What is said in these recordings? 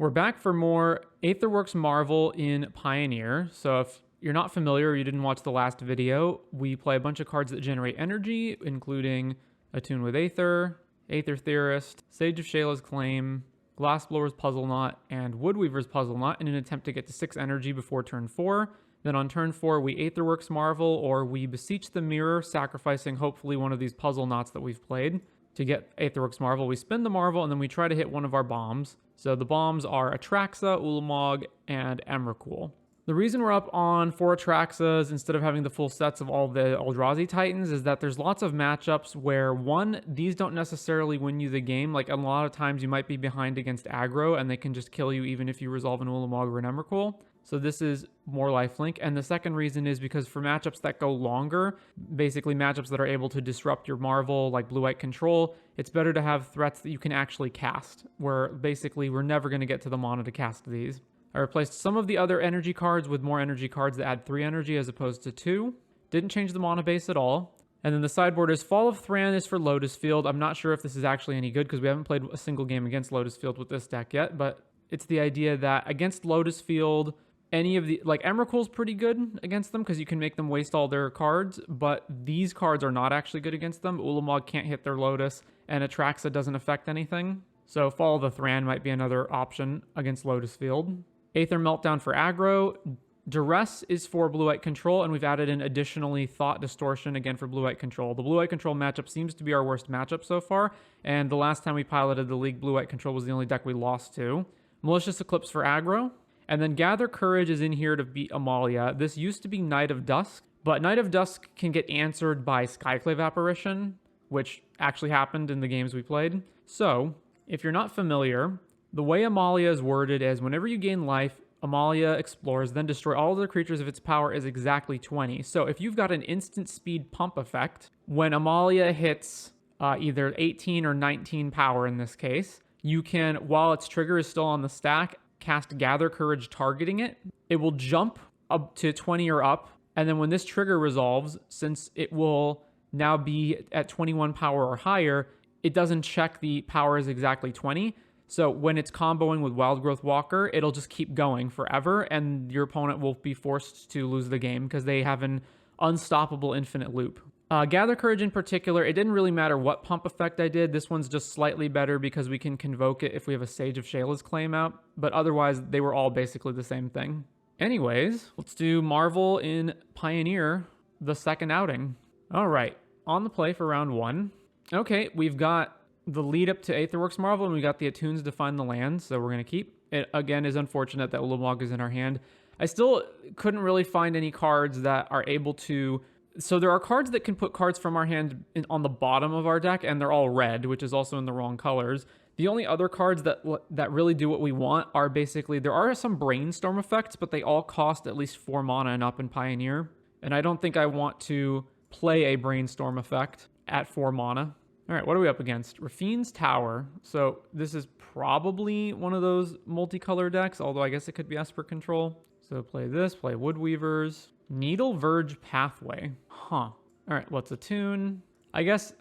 We're back for more Aetherworks Marvel in Pioneer. So if you're not familiar or you didn't watch the last video, we play a bunch of cards that generate energy, including Attune with Aether, Aether Theorist, Sage of Shayla's Claim, Glassblower's Puzzle Knot, and Woodweaver's Puzzle Knot in an attempt to get to 6 energy before turn 4. Then on turn 4, we Aetherworks Marvel, or we Beseech the Mirror, sacrificing hopefully one of these puzzle knots that we've played. To get Aetherworks Marvel, we spin the Marvel, and then we try to hit one of our bombs. So the bombs are Atraxa, Ulamog, and Emrakul. The reason we're up on 4 Atraxas instead of having the full sets of all the Eldrazi Titans is that there's lots of matchups where, one, these don't necessarily win you the game. Like, a lot of times you might be behind against aggro, and they can just kill you even if you resolve an Ulamog or an Emrakul. So this is more lifelink. And the second reason is because for matchups that go longer, basically matchups that are able to disrupt your Marvel, like Blue-White Control, it's better to have threats that you can actually cast, where basically we're never going to get to the mana to cast these. I replaced some of the other energy cards with more energy cards that add 3 energy as opposed to 2. Didn't change the mana base at all. And then the sideboard is Fall of Thran is for Lotus Field. I'm not sure if this is actually any good because we haven't played a single game against Lotus Field with this deck yet, but it's the idea that against Lotus Field, any of the, like, Emrakul's pretty good against them because you can make them waste all their cards, but these cards are not actually good against them. Ulamog can't hit their Lotus, and Atraxa doesn't affect anything. So Fall of the Thran might be another option against Lotus Field. Aether Meltdown for aggro. Duress is for Blue-White Control, and we've added in additionally Thought Distortion again for Blue-White Control. The Blue-White Control matchup seems to be our worst matchup so far, and the last time we piloted the league, Blue-White Control was the only deck we lost to. Malicious Eclipse for aggro. And then Gather Courage is in here to beat Amalia. This used to be Night of Dusk, but Night of Dusk can get answered by Skyclave Apparition, which actually happened in the games we played. So, if you're not familiar, the way Amalia is worded is whenever you gain life, Amalia explores, then destroy all other creatures if its power is exactly 20. So if you've got an instant speed pump effect, when Amalia hits either 18 or 19 power in this case, you can, while its trigger is still on the stack, cast Gather Courage targeting it. It will jump up to 20 or up, and then when this trigger resolves, since it will now be at 21 power or higher, it doesn't check the power is exactly 20. So when it's comboing with Wildgrowth Walker, it'll just keep going forever, and your opponent will be forced to lose the game because they have an unstoppable infinite loop. Gather Courage in particular, it didn't really matter what pump effect I did. This one's just slightly better because we can convoke it if we have a Sage of Shayla's Claim out, but otherwise they were all basically the same thing. Anyways, let's do Marvel in Pioneer, the second outing. All right, on the play for round 1. Okay, we've got the lead up to Aetherworks Marvel, and we got the Attunes to find the land, so we're going to keep. It, again, is unfortunate that Ulamog is in our hand. I still couldn't really find any cards that are able to... So there are cards that can put cards from our hand on the bottom of our deck, and they're all red, which is also in the wrong colors. The only other cards that really do what we want are basically... There are some Brainstorm effects, but they all cost at least 4 mana and up in Pioneer. And I don't think I want to play a Brainstorm effect at 4 mana. All right, what are we up against? Rafine's Tower. So this is probably one of those multicolor decks, although I guess it could be Esper Control. So play this, play Woodweavers. Needle Verge Pathway. Huh. All right, what's Attune? I guess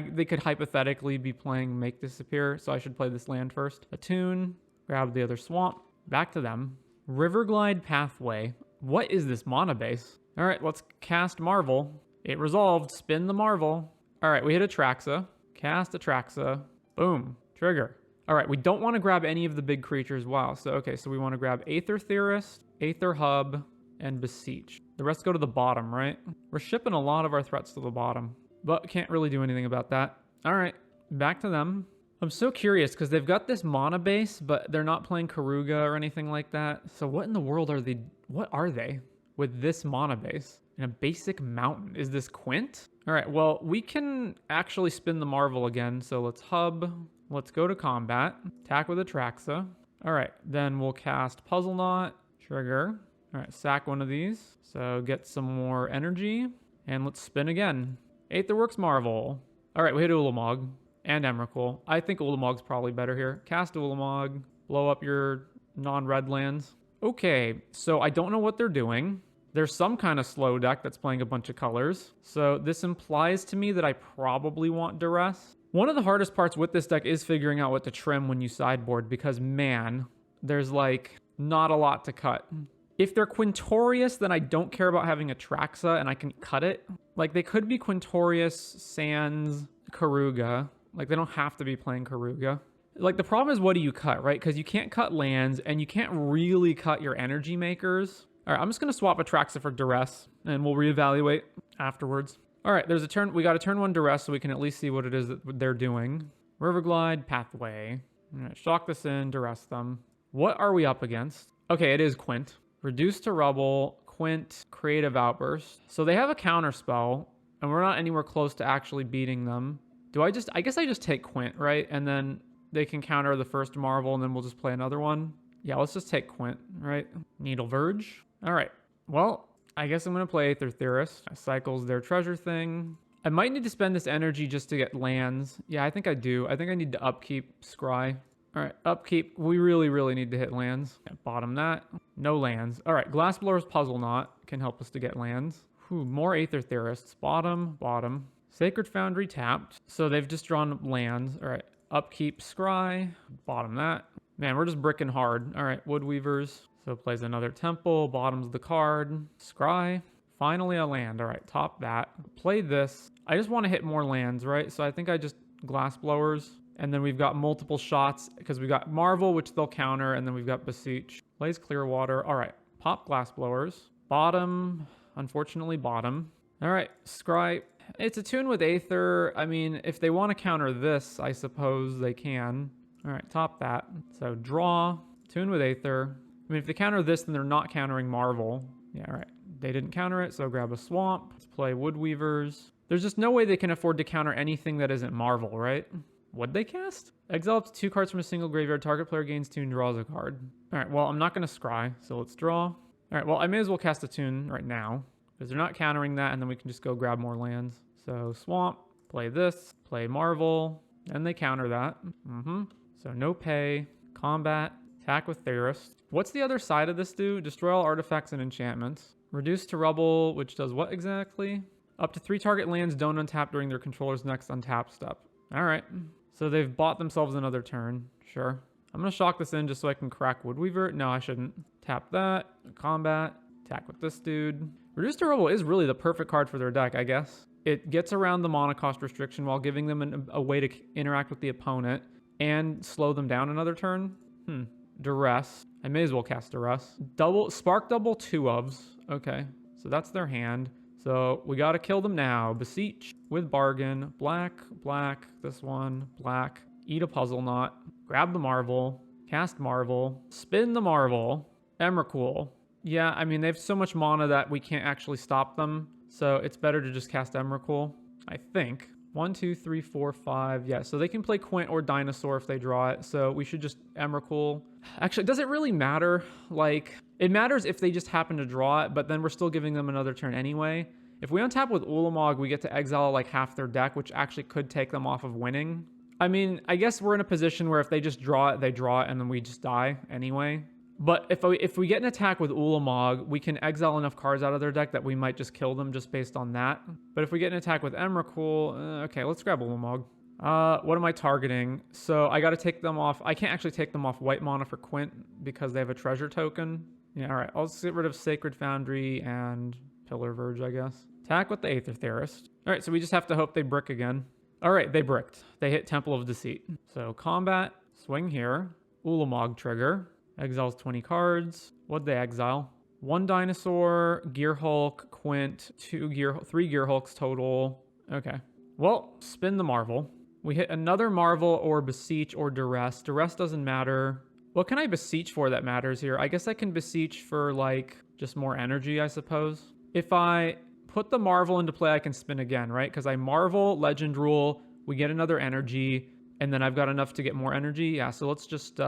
they could hypothetically be playing Make Disappear, so I should play this land first. Attune, grab the other swamp, back to them. Riverglide Pathway. What is this mana base? All right, let's cast Marvel. It resolved. Spin the Marvel. All right, we hit Atraxa. Cast Atraxa. Boom. Trigger. All right, we don't want to grab any of the big creatures. Wow. So, okay, so we want to grab Aether Theorist, Aether Hub, and Beseech. The rest go to the bottom, right? We're shipping a lot of our threats to the bottom, but can't really do anything about that. All right, back to them. I'm so curious because they've got this mana base, but they're not playing Karuga or anything like that. So what in the world are they? What are they with this mana base? In a basic mountain. Is this Quint? All right, well, we can actually spin the Marvel again. So let's hub. Let's go to combat. Attack with Atraxa. All right, then we'll cast Puzzle Knot. Trigger. All right, sack one of these. So get some more energy. And let's spin again. Aetherworks Marvel. All right, we hit Ulamog and Emrakul. I think Ulamog's probably better here. Cast Ulamog. Blow up your non-red lands. Okay, so I don't know what they're doing. There's some kind of slow deck that's playing a bunch of colors. So this implies to me that I probably want Duress. One of the hardest parts with this deck is figuring out what to trim when you sideboard because, man, there's like not a lot to cut. If they're Quintorius, then I don't care about having Atraxa and I can cut it. Like they could be Quintorius, Sans, Karuga. Like they don't have to be playing Karuga. Like the problem is what do you cut, right? Because you can't cut lands and you can't really cut your energy makers. All right, I'm just going to swap Atraxa for Duress and we'll reevaluate afterwards. All right, there's a turn. We got a turn 1 Duress so we can at least see what it is that they're doing. Riverglide, Pathway. I'm going to shock this in, Duress them. What are we up against? Okay, it is Quint. Reduce to Rubble, Quint, Creative Outburst. So they have a counter spell, and we're not anywhere close to actually beating them. I guess I just take Quint, right? And then they can counter the first Marvel, and then we'll just play another one. Yeah, let's just take Quint, right? Needle Verge. All right. Well, I guess I'm going to play Aether Theorist. Cycles their treasure thing. I might need to spend this energy just to get lands. Yeah, I think I do. I think I need to upkeep Scry. All right, upkeep. We really, really need to hit lands. Yeah, bottom that. No lands. All right, Glassblower's Puzzle Knot can help us to get lands. More Aether Theorists. Bottom, bottom. Sacred Foundry tapped. So they've just drawn lands. All right, upkeep Scry. Bottom that. Man, we're just bricking hard. All right, Woodweavers. So plays another Temple. Bottoms the card. Scry. Finally a land. All right, top that. Play this. I just want to hit more lands, right? So I think I just Glassblowers. And then we've got multiple shots because we've got Marvel, which they'll counter, and then we've got Beseech. Plays Clearwater. All right. Pop Glassblowers. Bottom. Unfortunately, bottom. All right. Scry. It's a tune with Aether. I mean, if they want to counter this, I suppose they can. All right. Top that. So draw. Tune with Aether. I mean, if they counter this, then they're not countering Marvel. Yeah, all right. They didn't counter it, so grab a Swamp. Let's play Woodweavers. There's just no way they can afford to counter anything that isn't Marvel, right? What'd they cast? Exile up to 2 cards from a single graveyard. Target player gains 2 and draws a card. All right, well, I'm not going to scry, so let's draw. All right, well, I may as well cast a tune right now because they're not countering that, and then we can just go grab more lands. So Swamp, play this, play Marvel, and they counter that. So no pay, combat, attack with Theorist. What's the other side of this do? Destroy all artifacts and enchantments. Reduce to Rubble, which does what exactly? Up to 3 target lands don't untap during their controller's next untap step. All right. So they've bought themselves another turn. Sure. I'm going to shock this in just so I can crack Woodweaver. No, I shouldn't. Tap that. Combat. Attack with this dude. Reduce to Rubble is really the perfect card for their deck, I guess. It gets around the mana cost restriction while giving them a way to interact with the opponent and slow them down another turn. Duress. I may as well cast Duress. Spark double 2 ofs. Okay. So that's their hand. So we got to kill them now. Beseech with Bargain. Black, black, this one, black. Eat a Puzzle Knot. Grab the Marvel. Cast Marvel. Spin the Marvel. Emrakul. Yeah, I mean, they have so much mana that we can't actually stop them. So it's better to just cast Emrakul, I think. 1, 2, 3, 4, 5. Yeah, so they can play Quint or Dinosaur if they draw it. So we should just Emrakul. Actually, does it really matter? Like, it matters if they just happen to draw it, but then we're still giving them another turn anyway. If we untap with Ulamog, we get to exile like half their deck, which actually could take them off of winning. I mean, I guess we're in a position where if they just draw it, they draw it, and then we just die anyway. But if we get an attack with Ulamog, we can exile enough cards out of their deck that we might just kill them just based on that. But if we get an attack with Emrakul, okay, let's grab Ulamog. What am I targeting? So I got to take them off. I can't actually take them off white mana for Quint because they have a treasure token. Yeah, all right. I'll just get rid of Sacred Foundry and Pillar Verge, I guess. Attack with the Aether Theorist. All right, so we just have to hope they brick again. All right, they bricked. They hit Temple of Deceit. So combat, swing here. Ulamog trigger. Exiles 20 cards. What'd they exile? 1 Dinosaur, Gear Hulk, Quint, 3 Gear Hulks total. Okay. Well, spin the Marvel. We hit another Marvel or Beseech or Duress. Duress doesn't matter. What can I Beseech for that matters here? I guess I can Beseech for, like, just more energy, I suppose. If I put the Marvel into play, I can spin again, right? Because I Marvel, Legend Rule, we get another energy, and then I've got enough to get more energy. Yeah, so let's just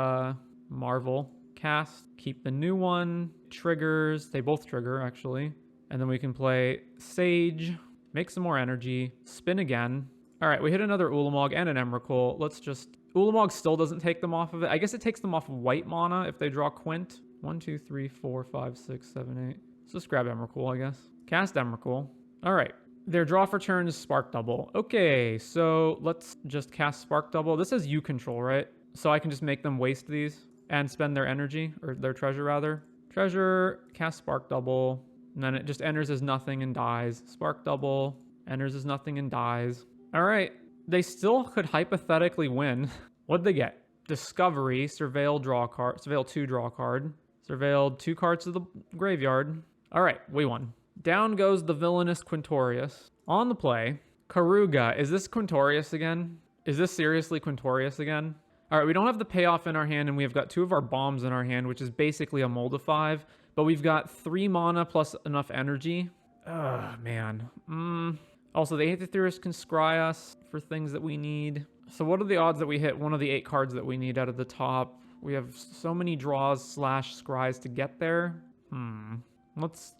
Marvel. Cast, keep the new one, triggers, they both trigger actually, and then we can play Sage, make some more energy, spin again. All right, we hit another Ulamog and an Emrakul. Let's just, Ulamog still doesn't take them off of it. I guess it takes them off of white mana if they draw Quint. 1, 2, 3, 4, 5, 6, 7, 8. Let's just grab Emrakul, I guess. Cast Emrakul. All right, their draw for turn is Spark Double. Okay, so let's just cast Spark Double. This is you control, right? So I can just make them waste these. and spend their energy, or their treasure rather. Treasure, cast Spark Double, and then it just enters as nothing and dies. Spark Double, enters as nothing and dies. All right, they still could hypothetically win. What'd they get? Discovery, Surveil, draw card, Surveil 2, draw card. Surveilled 2 cards to the graveyard. All right, we won. Down goes the villainous Quintorius. On the play, Karuga. Is this Quintorius again? Is this seriously Quintorius again? All right, we don't have the payoff in our hand, and we've got 2 of our bombs in our hand, which is basically a mold of 5, but we've got 3 mana plus enough energy. Ugh, man. Also, the Aether Theorist can scry us for things that we need. So what are the odds that we hit one of the 8 cards that we need out of the top? We have so many draws / scries to get there. Let's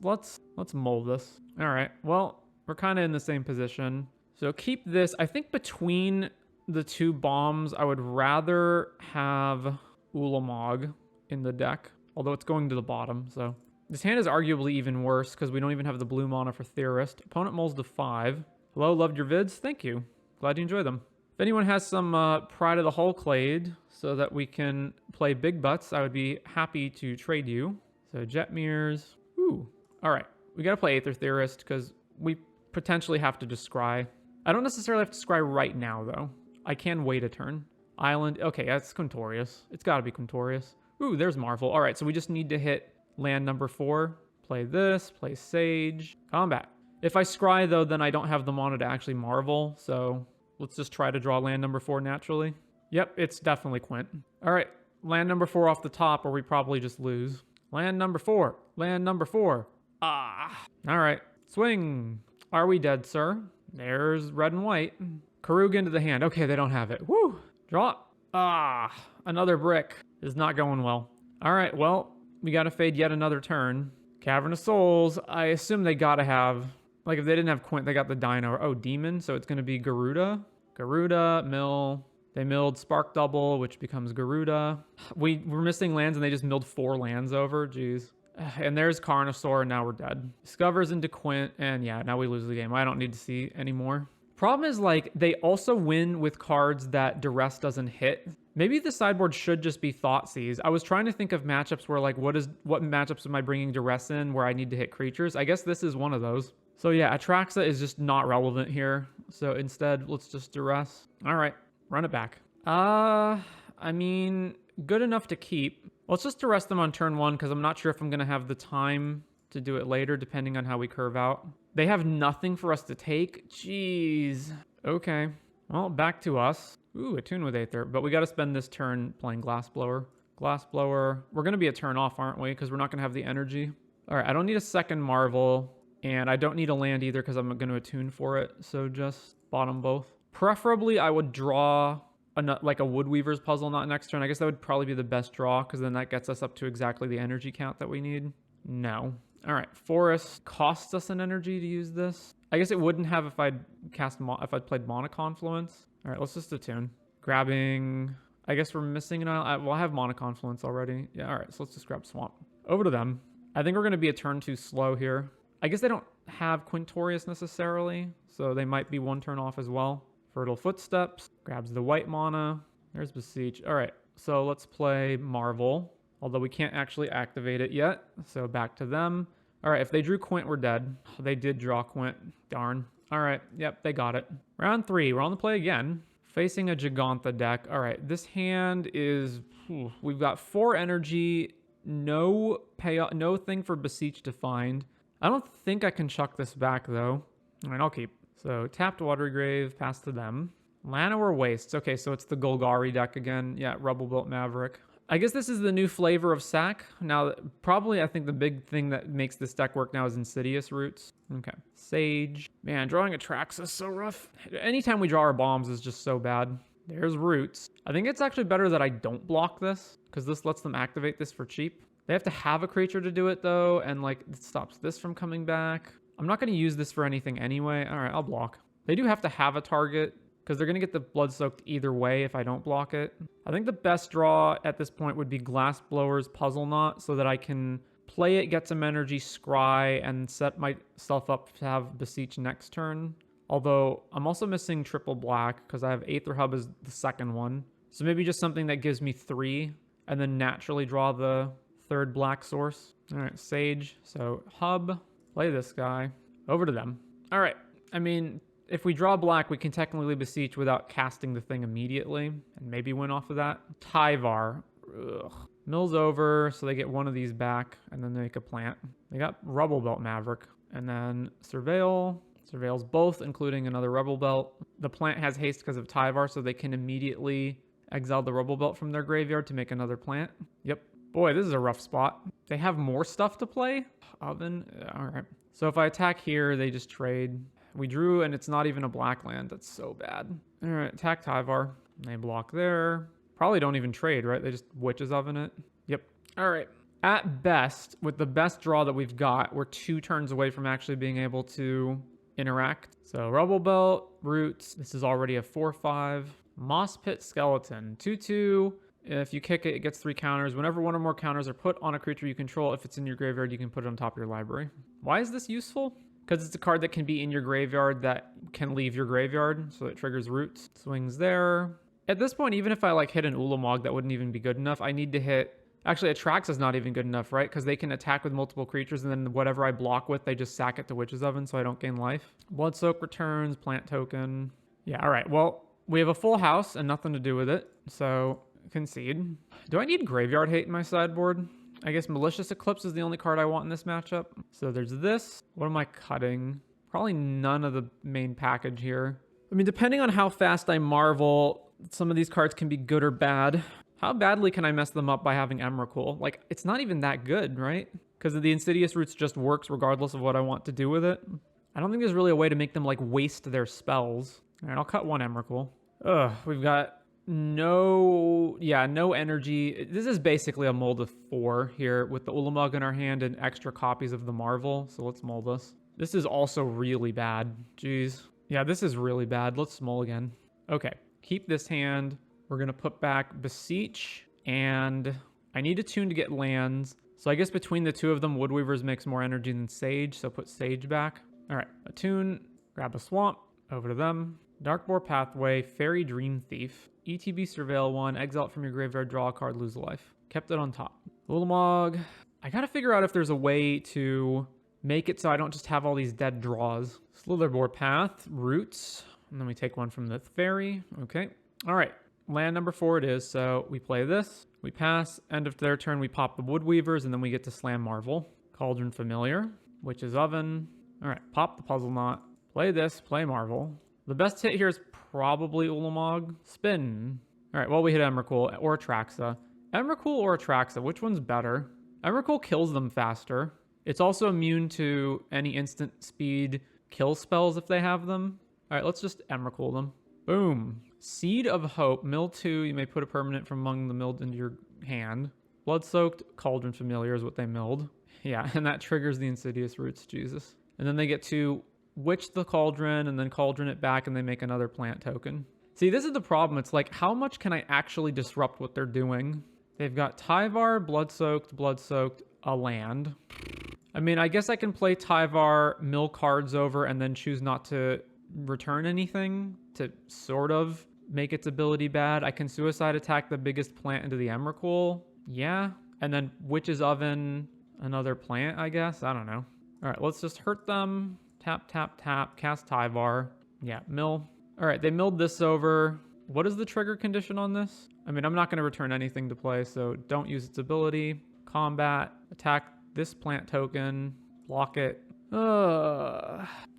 mold this. All right, well, we're kind of in the same position. So keep this. I think between the 2 bombs, I would rather have Ulamog in the deck, although it's going to the bottom, so. This hand is arguably even worse because we don't even have the blue mana for Theorist. Opponent molds to 5. Hello, loved your vids. Thank you. Glad you enjoy them. If anyone has some Pride of the Hulklade so that we can play big butts, I would be happy to trade you. So Jetmir's. Ooh. All right. We got to play Aether Theorist because we potentially have to just scry. I don't necessarily have to scry right now, though. I can wait a turn. Island. Okay, that's Quintorius. It's got to be Quintorius. Ooh, there's Marvel. All right, so we just need to hit land number 4. Play this. Play Sage. Combat. If I scry, though, then I don't have the mana to actually Marvel, so let's just try to draw land number 4 naturally. Yep, it's definitely Quint. All right, land number 4 off the top, or we probably just lose. Land number 4. Land number 4. Ah. All right, swing. Are we dead, sir? There's red and white. Karuga into the hand. Okay, they don't have it. Woo! Drop. Ah, another brick. Is not going well. All right, well, we got to fade yet another turn. Cavern of Souls. I assume they got to have, like, if they didn't have Quint, they got the Dino. Oh, Demon, so it's going to be Garuda. Garuda, mill. They milled Spark Double, which becomes Garuda. We're missing lands, and they just milled 4 lands over. Jeez. And there's Carnosaur, and now we're dead. Discovers into Quint, and yeah, now we lose the game. I don't need to see anymore. Problem is, like, they also win with cards that Duress doesn't hit. Maybe the sideboard should just be Thoughtseize. I was trying to think of matchups where, like, what matchups am I bringing Duress in where I need to hit creatures? I guess this is one of those. So yeah, Atraxa is just not relevant here. So instead, let's just Duress. All right, run it back. I mean, good enough to keep. Let's just Duress them on turn 1 because I'm not sure if I'm going to have the time to do it later, depending on how we curve out. They have nothing for us to take. Jeez. Okay. Well, back to us. Ooh, Attune with Aether. But we got to spend this turn playing Glassblower. Glassblower. We're going to be a turn off, aren't we? Because we're not going to have the energy. All right, I don't need a second Marvel. And I don't need a land either because I'm going to Attune for it. So just bottom both. Preferably, I would draw like a Woodweaver's Puzzle Knot next turn. I guess that would probably be the best draw because then that gets us up to exactly the energy count that we need. No. All right, Forest costs us an energy to use this. I guess it wouldn't have if I'd played Mana Confluence. All right, let's just Attune. Grabbing, I guess we're missing an island. Well, I have Mana Confluence already. Yeah, all right, so let's just grab Swamp. Over to them. I think we're going to be a turn too slow here. I guess they don't have Quintorius necessarily, so they might be 1 turn off as well. Fertile Footsteps, grabs the white mana. There's Beseech. All right, so let's play Marvel. Although we can't actually activate it yet. So back to them. All right, if they drew Quint, we're dead. They did draw Quint. Darn. All right, yep, they got it. Round 3, we're on the play again. Facing a Gigantha deck. All right, this hand is... we've got 4 energy, no payoff, no thing for Beseech to find. I don't think I can chuck this back, though. All right, I'll keep. So tapped Watery Grave, pass to them. Llanowar Wastes. Okay, so it's the Golgari deck again. Yeah, Rubble Built Maverick. I guess this is the new flavor of sack. Now, probably I think the big thing that makes this deck work now is Insidious Roots. Okay. Sage. Man, drawing Atraxa is so rough. Anytime we draw our bombs is just so bad. There's Roots. I think it's actually better that I don't block this, because this lets them activate this for cheap. They have to have a creature to do it, though, and, like, it stops this from coming back. I'm not going to use this for anything anyway. All right, I'll block. They do have to have a target, because they're going to get the blood soaked either way if I don't block it. I think the best draw at this point would be Glassblower's Puzzle Knot so that I can play it, get some energy, scry, and set myself up to have Beseech next turn. Although I'm also missing triple black because I have Aether Hub as the second one. So maybe just something that gives me 3 and then naturally draw the third black source. All right, Sage. So hub, play this guy, over to them. All right, I mean, if we draw black, we can technically beseech without casting the thing immediately and maybe win off of that. Tyvar. Ugh. Mills over, so they get one of these back, and then they make a plant. They got Rubble Belt Maverick, and then Surveil. Surveils both, including another Rubble Belt. The plant has haste because of Tyvar, so they can immediately exile the Rubble Belt from their graveyard to make another plant. Yep. Boy, this is a rough spot. They have more stuff to play? Oven? All right. So if I attack here, they just trade. We drew, and it's not even a black land. That's so bad. All right, attack Tyvar. They block there. Probably don't even trade, right? They just Witch's Oven it. Yep. All right. At best, with the best draw that we've got, we're 2 turns away from actually being able to interact. So Rubble Belt, Roots. This is already a 4/5. Moss Pit Skeleton. 2/2. If you kick it, it gets 3 counters. Whenever one or more counters are put on a creature you control, if it's in your graveyard, you can put it on top of your library. Why is this useful? Because it's a card that can be in your graveyard that can leave your graveyard, so it triggers Roots. Swings there. At this point, even if I like hit an Ulamog, that wouldn't even be good enough. I need to hit... Actually, Atraxa is not even good enough, right? Because they can attack with multiple creatures, and then whatever I block with, they just sack it to Witch's Oven, so I don't gain life. Bloodsoak returns, plant token. Yeah, all right. Well, we have a full house and nothing to do with it, so concede. Do I need Graveyard Hate in my sideboard? I guess Malicious Eclipse is the only card I want in this matchup. So there's this. What am I cutting? Probably none of the main package here. I mean, depending on how fast I Marvel, some of these cards can be good or bad. How badly can I mess them up by having Emrakul? Like, it's not even that good, right? Because the Insidious Roots just works regardless of what I want to do with it. I don't think there's really a way to make them, like, waste their spells. All right, I'll cut 1 Emrakul. Ugh, we've got no energy. This is basically a mold of 4 here with the Ulamog in our hand and extra copies of the Marvel. So let's mold us. This is also really bad. Jeez. Yeah, this is really bad. Let's mulligan. Okay, keep this hand. We're going to put back Beseech, and I need a tune to get lands. So I guess between the 2 of them, Woodweavers makes more energy than Sage, so put Sage back. All right, a tune, grab a swamp, over to them. Darkboar Pathway, Fairy Dream Thief, ETB Surveil 1, exile it from your graveyard, draw a card, lose a life. Kept it on top. Ulamog, I got to figure out if there's a way to make it so I don't just have all these dead draws. Slitherboar Path, Roots, and then we take 1 from the Fairy. Okay, all right. Land number 4 it is, so we play this, we pass, end of their turn, we pop the Woodweavers, and then we get to slam Marvel. Cauldron Familiar, Witch's Oven. All right, pop the Puzzle Knot, play this, play Marvel. The best hit here is probably Ulamog. Spin. All right, well, we hit Emrakul or Atraxa. Emrakul or Atraxa, which one's better? Emrakul kills them faster. It's also immune to any instant speed kill spells if they have them. All right, let's just Emrakul them. Boom. Seed of Hope, mill 2, you may put a permanent from among the milled into your hand. Blood-soaked Cauldron Familiar is what they milled. Yeah, and that triggers the Insidious Roots, Jesus. And then they get to Witch the Cauldron and then Cauldron it back, and they make another plant token. See, this is the problem. It's like, how much can I actually disrupt what they're doing? They've got Tyvar, Blood-soaked, a land. I mean, I guess I can play Tyvar, mill cards over, and then choose not to return anything to sort of make its ability bad. I can Suicide Attack the biggest plant into the Emrakul. Yeah. And then Witch's Oven, another plant, I guess. I don't know. All right, let's just hurt them. Tap, tap, tap. Cast Tyvar. Yeah, mill. All right, they milled this over. What is the trigger condition on this? I mean, I'm not going to return anything to play, so don't use its ability. Combat. Attack this plant token. Block it.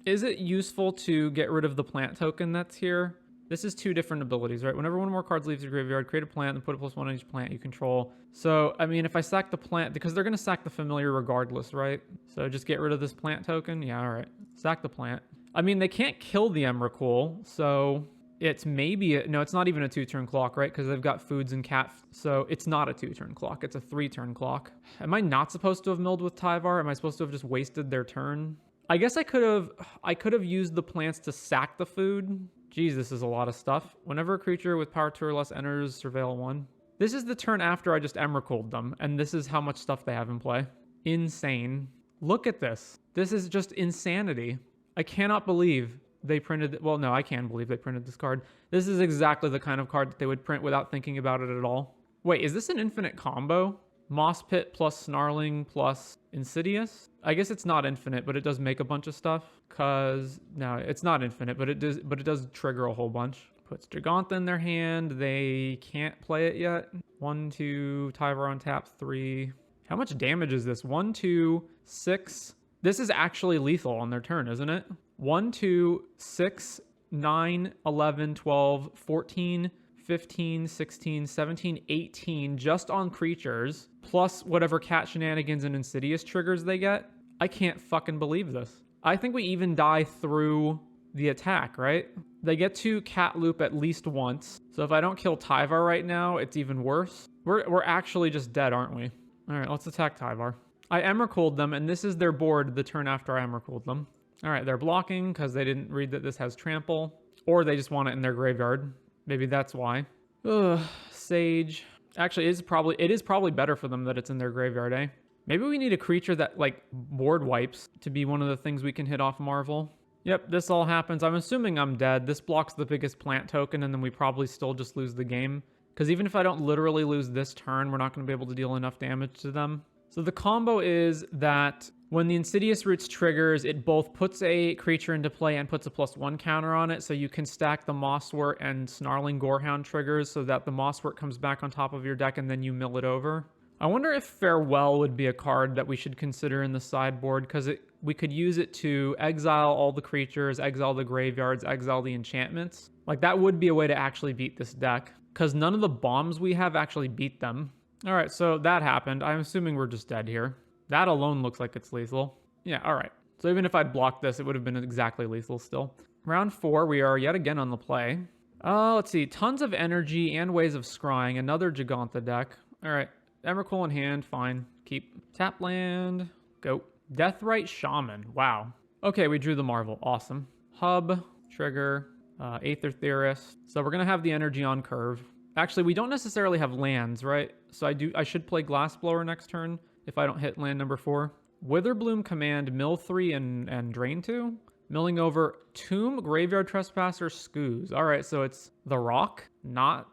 Is it useful to get rid of the plant token that's here? This is 2 different abilities, right? Whenever 1 or more cards leaves your graveyard, create a plant and put a +1 on each plant you control. So, I mean, if I sack the plant, because they're going to sack the familiar regardless, right? So just get rid of this plant token. Yeah, all right. Sack the plant. I mean, they can't kill the Emrakul, so it's maybe... no, it's not even a 2-turn clock, right? Because they've got foods and cat... so it's not a 2-turn clock. It's a 3-turn clock. Am I not supposed to have milled with Tyvar? Am I supposed to have just wasted their turn? I guess I could have used the plants to sack the food. Jeez, this is a lot of stuff. Whenever a creature with power 2 or less enters Surveil 1. This is the turn after I just Emrakul'd them, and this is how much stuff they have in play. Insane. Look at this. This is just insanity. I cannot believe they printed... well, no, I can believe they printed this card. This is exactly the kind of card that they would print without thinking about it at all. Wait, is this an infinite combo? Moss Pit plus Snarling plus Insidious? I guess it's not infinite, but it does make a bunch of stuff. Cause no, it's not infinite, but it does trigger a whole bunch. Puts Giganta in their hand. They can't play it yet. 1, 2, Tyvar on tap, 3. How much damage is this? 1, 2, 6. This is actually lethal on their turn, isn't it? 1, 2, 6, 9, 11, 12, 14, 15, 16, 17, 18 just on creatures, plus whatever cat shenanigans and Insidious triggers they get. I can't fucking believe this. I think we even die through the attack, right? They get to cat loop at least once. So if I don't kill Tyvar right now, it's even worse. We're actually just dead, aren't we? All right, let's attack Tyvar. I Emrakul'd them, and this is their board the turn after I Emrakul'd them. All right, they're blocking because they didn't read that this has trample, or they just want it in their graveyard. Maybe that's why. Ugh, Sage. Actually, it is probably better for them that it's in their graveyard, eh? Maybe we need a creature that, like, board wipes to be one of the things we can hit off Marvel. Yep, this all happens. I'm assuming I'm dead. This blocks the biggest plant token, and then we probably still just lose the game. Because even if I don't literally lose this turn, we're not going to be able to deal enough damage to them. So the combo is that when the Insidious Roots triggers, it both puts a creature into play and puts a +1 counter on it, so you can stack the Mosswort and Snarling Gorehound triggers so that the Mosswort comes back on top of your deck and then you mill it over. I wonder if Farewell would be a card that we should consider in the sideboard, because we could use it to exile all the creatures, exile the graveyards, exile the enchantments. Like, that would be a way to actually beat this deck, because none of the bombs we have actually beat them. All right, so that happened. I'm assuming we're just dead here. That alone looks like it's lethal. Yeah, all right. So even if I'd blocked this, it would have been exactly lethal still. Round 4, we are yet again on the play. Let's see. Tons of energy and ways of scrying. Another Giganta deck. All right. Emrakul in hand. Fine. Keep. Tap land. Go. Deathrite Shaman. Wow. Okay, we drew the Marvel. Awesome. Hub. Trigger. Aether Theorist. So we're going to have the energy on curve. Actually, we don't necessarily have lands, right? So I should play Glassblower next turn if I don't hit land number 4. Witherbloom Command, mill 3 and drain 2. Milling over Tomb, Graveyard Trespasser, Scooze. All right, so it's the Rock, not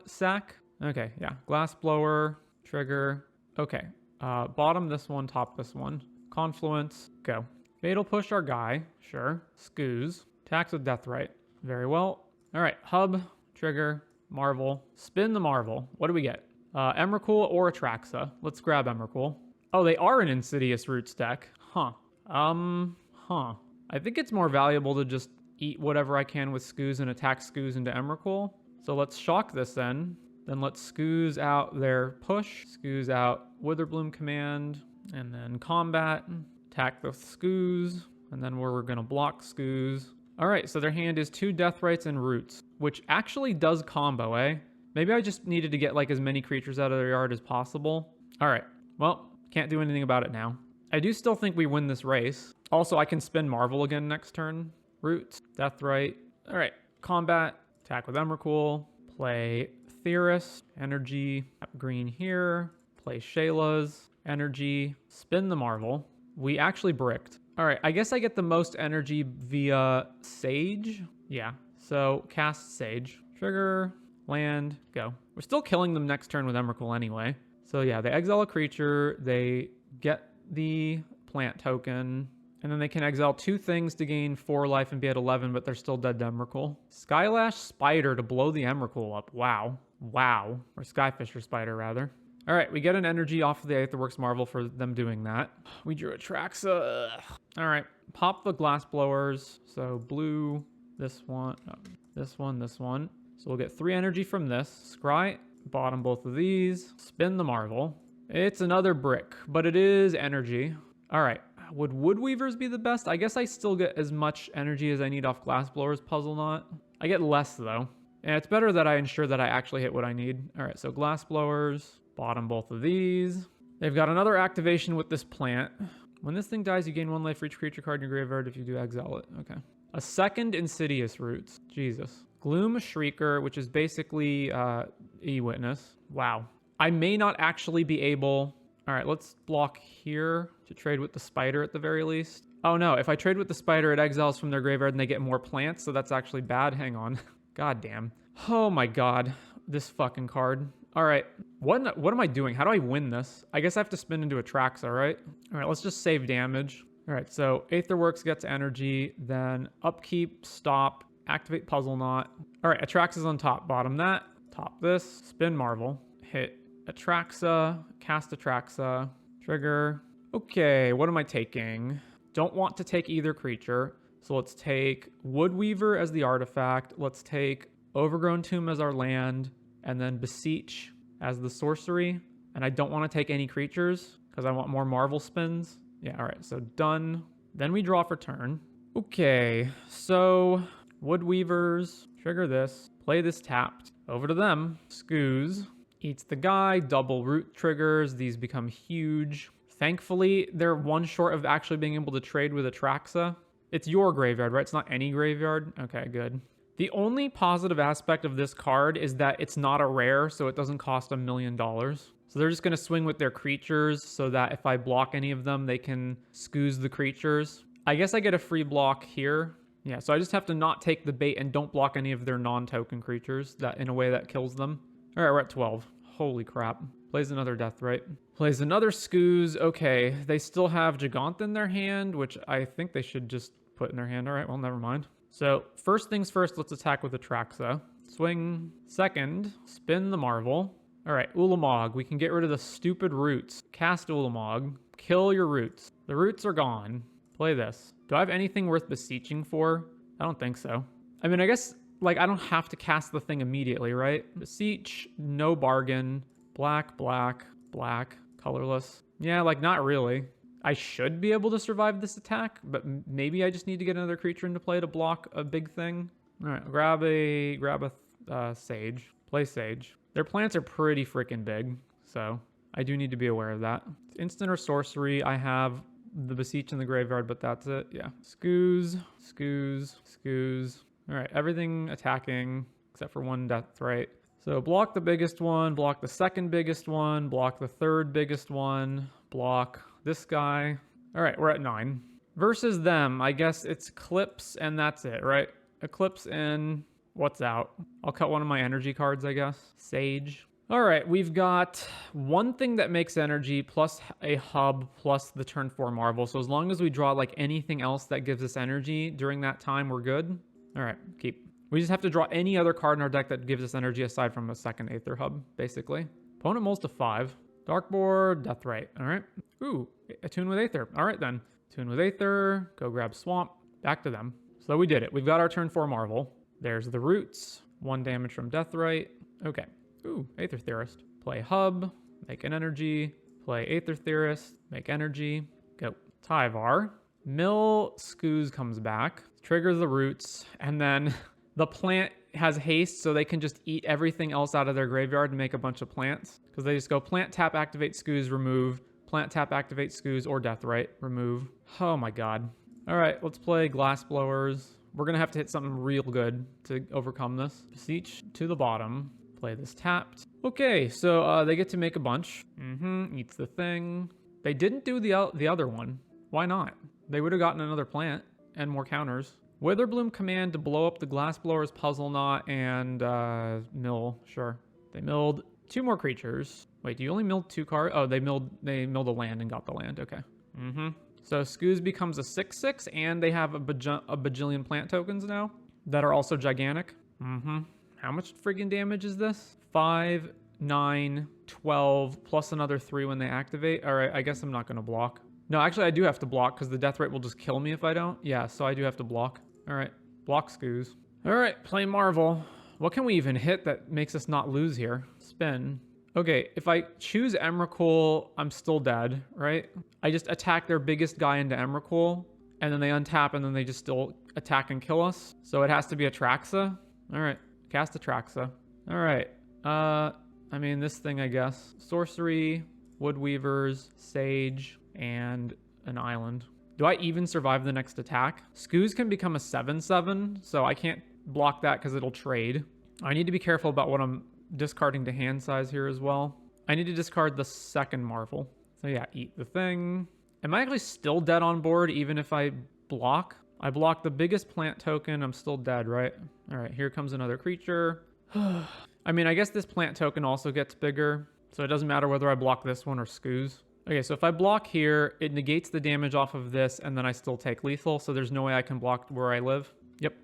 Sack. Okay, yeah. Glassblower, trigger. Okay. Bottom this one, top this one. Confluence, go. Fatal Push our guy, sure. Scooze. Attacks with Deathrite. Very well. All right, Hub, trigger, Marvel. Spin the Marvel. What do we get? Emrakul or Atraxa. Let's grab Emrakul. Oh, they are an Insidious Roots deck. Huh. I think it's more valuable to just eat whatever I can with Scooze and attack Scooze into Emrakul. So let's shock this then. Then let's Scooze out their push. Scooze out Witherbloom Command. And then combat. Attack the Scooze. And then we're going to block Scooze. All right, so their hand is 2 Deathrites and Roots, which actually does combo, eh? Maybe I just needed to get like as many creatures out of their yard as possible. All right, well, can't do anything about it now. I do still think we win this race. Also, I can spin Marvel again next turn. Roots, Deathrite. All right, combat, attack with Emrakul, play Theorist, energy, green here, play Shayla's, energy, spin the Marvel. We actually bricked. All right, I guess I get the most energy via Sage. Yeah, so cast Sage. Trigger, land, go. We're still killing them next turn with Emrakul anyway. So yeah, they exile a creature, they get the plant token, and then they can exile 2 things to gain 4 life and be at 11, but they're still dead to Emrakul. Skylash Spider to blow the Emrakul up. Wow. Wow. Or Skyfisher Spider, rather. All right, we get an energy off of the Aetherworks Marvel for them doing that. We drew Atraxa. All right, pop the Glassblowers. So blue, this one, this one, this one. So we'll get 3 energy from this. Scry, bottom both of these. Spin the Marvel. It's another brick, but it is energy. All right, would Woodweavers be the best? I guess I still get as much energy as I need off Glassblower's Puzzle Knot. I get less, though. And it's better that I ensure that I actually hit what I need. All right, so Glassblowers. Bottom both of these. They've got another activation with this plant. When this thing dies, you gain 1 life for each creature card in your graveyard if you do exile it. Okay. A second Insidious Roots. Jesus. Gloom Shrieker, which is basically E-Witness. Wow. I may not actually be able... All right, let's block here to trade with the spider at the very least. Oh no, if I trade with the spider, it exiles from their graveyard and they get more plants, so that's actually bad. Hang on. God damn. Oh my god. This fucking card. All right. What am I doing? How do I win this? I guess I have to spin into Atraxa, right? All right, let's just save damage. All right, so Aetherworks gets energy, then upkeep, stop, activate Puzzle Knot. All right, Atraxa's on top. Bottom that. Top this. Spin Marvel. Hit Atraxa. Cast Atraxa. Trigger. Okay, what am I taking? Don't want to take either creature. So let's take Woodweaver as the artifact. Let's take Overgrown Tomb as our land. And then Beseech as the sorcery. And I don't want to take any creatures because I want more Marvel spins. Yeah, all right, so done. Then we draw for turn. Okay, so Woodweavers, trigger this, play this tapped. Over to them. Scooz eats the guy, double root triggers. These become huge. Thankfully, they're one short of actually being able to trade with Atraxa. It's your graveyard, right? It's not any graveyard. Okay, good. The only positive aspect of this card is that it's not a rare, so it doesn't cost $1 million. So they're just going to swing with their creatures so that if I block any of them, they can Scooz the creatures. I guess I get a free block here. Yeah, so I just have to not take the bait and don't block any of their non-token creatures that in a way that kills them. All right, we're at 12. Holy crap. Plays another Deathrite. Plays another Scooz. Okay, they still have Gigant in their hand, which I think they should just put in their hand. All right, well, never mind. So first things first, let's attack with Atraxa. Swing. Second, spin the Marvel. All right, Ulamog. We can get rid of the stupid roots. Cast Ulamog. Kill your roots. The roots are gone. Play this. Do I have anything worth beseeching for? I don't think so. I mean, I guess, like, I don't have to cast the thing immediately, right? Beseech, no bargain. Black, black, black, colorless. Yeah, like, not really. I should be able to survive this attack, but maybe I just need to get another creature into play to block a big thing. All right, grab a Sage. Play Sage. Their plants are pretty freaking big, so I do need to be aware of that. Instant or sorcery, I have the Beseech in the graveyard, but that's it. Yeah. Scooz, Scooz, Scooz. All right, everything attacking except for one Deathrite. So block the biggest one, block the second biggest one, block the third biggest one, block this guy. All right, we're at 9. Versus them, I guess it's Eclipse and that's it, right? Eclipse and what's out? I'll cut one of my energy cards, I guess. Sage. All right, we've got one thing that makes energy plus a hub plus the turn 4 Marvel. So as long as we draw like anything else that gives us energy during that time, we're good. All right, keep. We just have to draw any other card in our deck that gives us energy aside from a second Aether hub, basically. Opponent molds to 5. Darkboard, Deathrite. All right. Ooh, Attune with Aether. All right then. Attune with Aether. Go grab Swamp. Back to them. So we did it. We've got our turn 4 Marvel. There's the roots. 1 damage from Deathrite. Okay. Ooh, Aether Theorist. Play Hub. Make an energy. Play Aether Theorist. Make energy. Go. Tyvar. Mill Scooz comes back. Triggers the roots. And then the plant has haste, so they can just eat everything else out of their graveyard and make a bunch of plants. Because they just go plant, tap, activate, Scooz, remove. Plant, tap, activate, Scooz, or Deathrite, remove. Oh my god. All right, let's play Glassblowers. We're going to have to hit something real good to overcome this. Beseech to the bottom. Play this tapped. Okay, so they get to make a bunch. Eats the thing. They didn't do the other one. Why not? They would have gotten another plant and more counters. Witherbloom command to blow up the Glassblower's Puzzle Knot and mill. Sure. They milled 2 more creatures. Wait, do you only milled 2 cards? Oh, they milled a land and got the land. Okay. So Scooz becomes a 6/6, and they have a bajillion plant tokens now that are also gigantic. How much friggin' damage is this? 5, 9, 12, plus another 3 when they activate. All right, I guess I'm not going to block. No, actually, I do have to block because the Deathrite will just kill me if I don't. Yeah, so I do have to block. All right, block Scooz. All right, play Marvel. What can we even hit that makes us not lose here? Spin. Okay, if I choose Emrakul, I'm still dead, right? I just attack their biggest guy into Emrakul, and then they untap, and then they just still attack and kill us. So it has to be Atraxa. All right, cast Atraxa. All right, I mean, this thing, I guess. Sorcery, Woodweavers, Sage, and an island. Do I even survive the next attack? Scooz can become a 7/7, so I can't block that because it'll trade. I need to be careful about what I'm discarding to hand size here as well. I need to discard the second Marvel. So yeah, eat the thing. Am I actually still dead on board even if I block? I block the biggest plant token, I'm still dead, right? All right, here comes another creature. I mean, I guess this plant token also gets bigger, so it doesn't matter whether I block this one or Scooz. Okay, so if I block here, it negates the damage off of this, and then I still take lethal, so there's no way I can block where I live. Yep.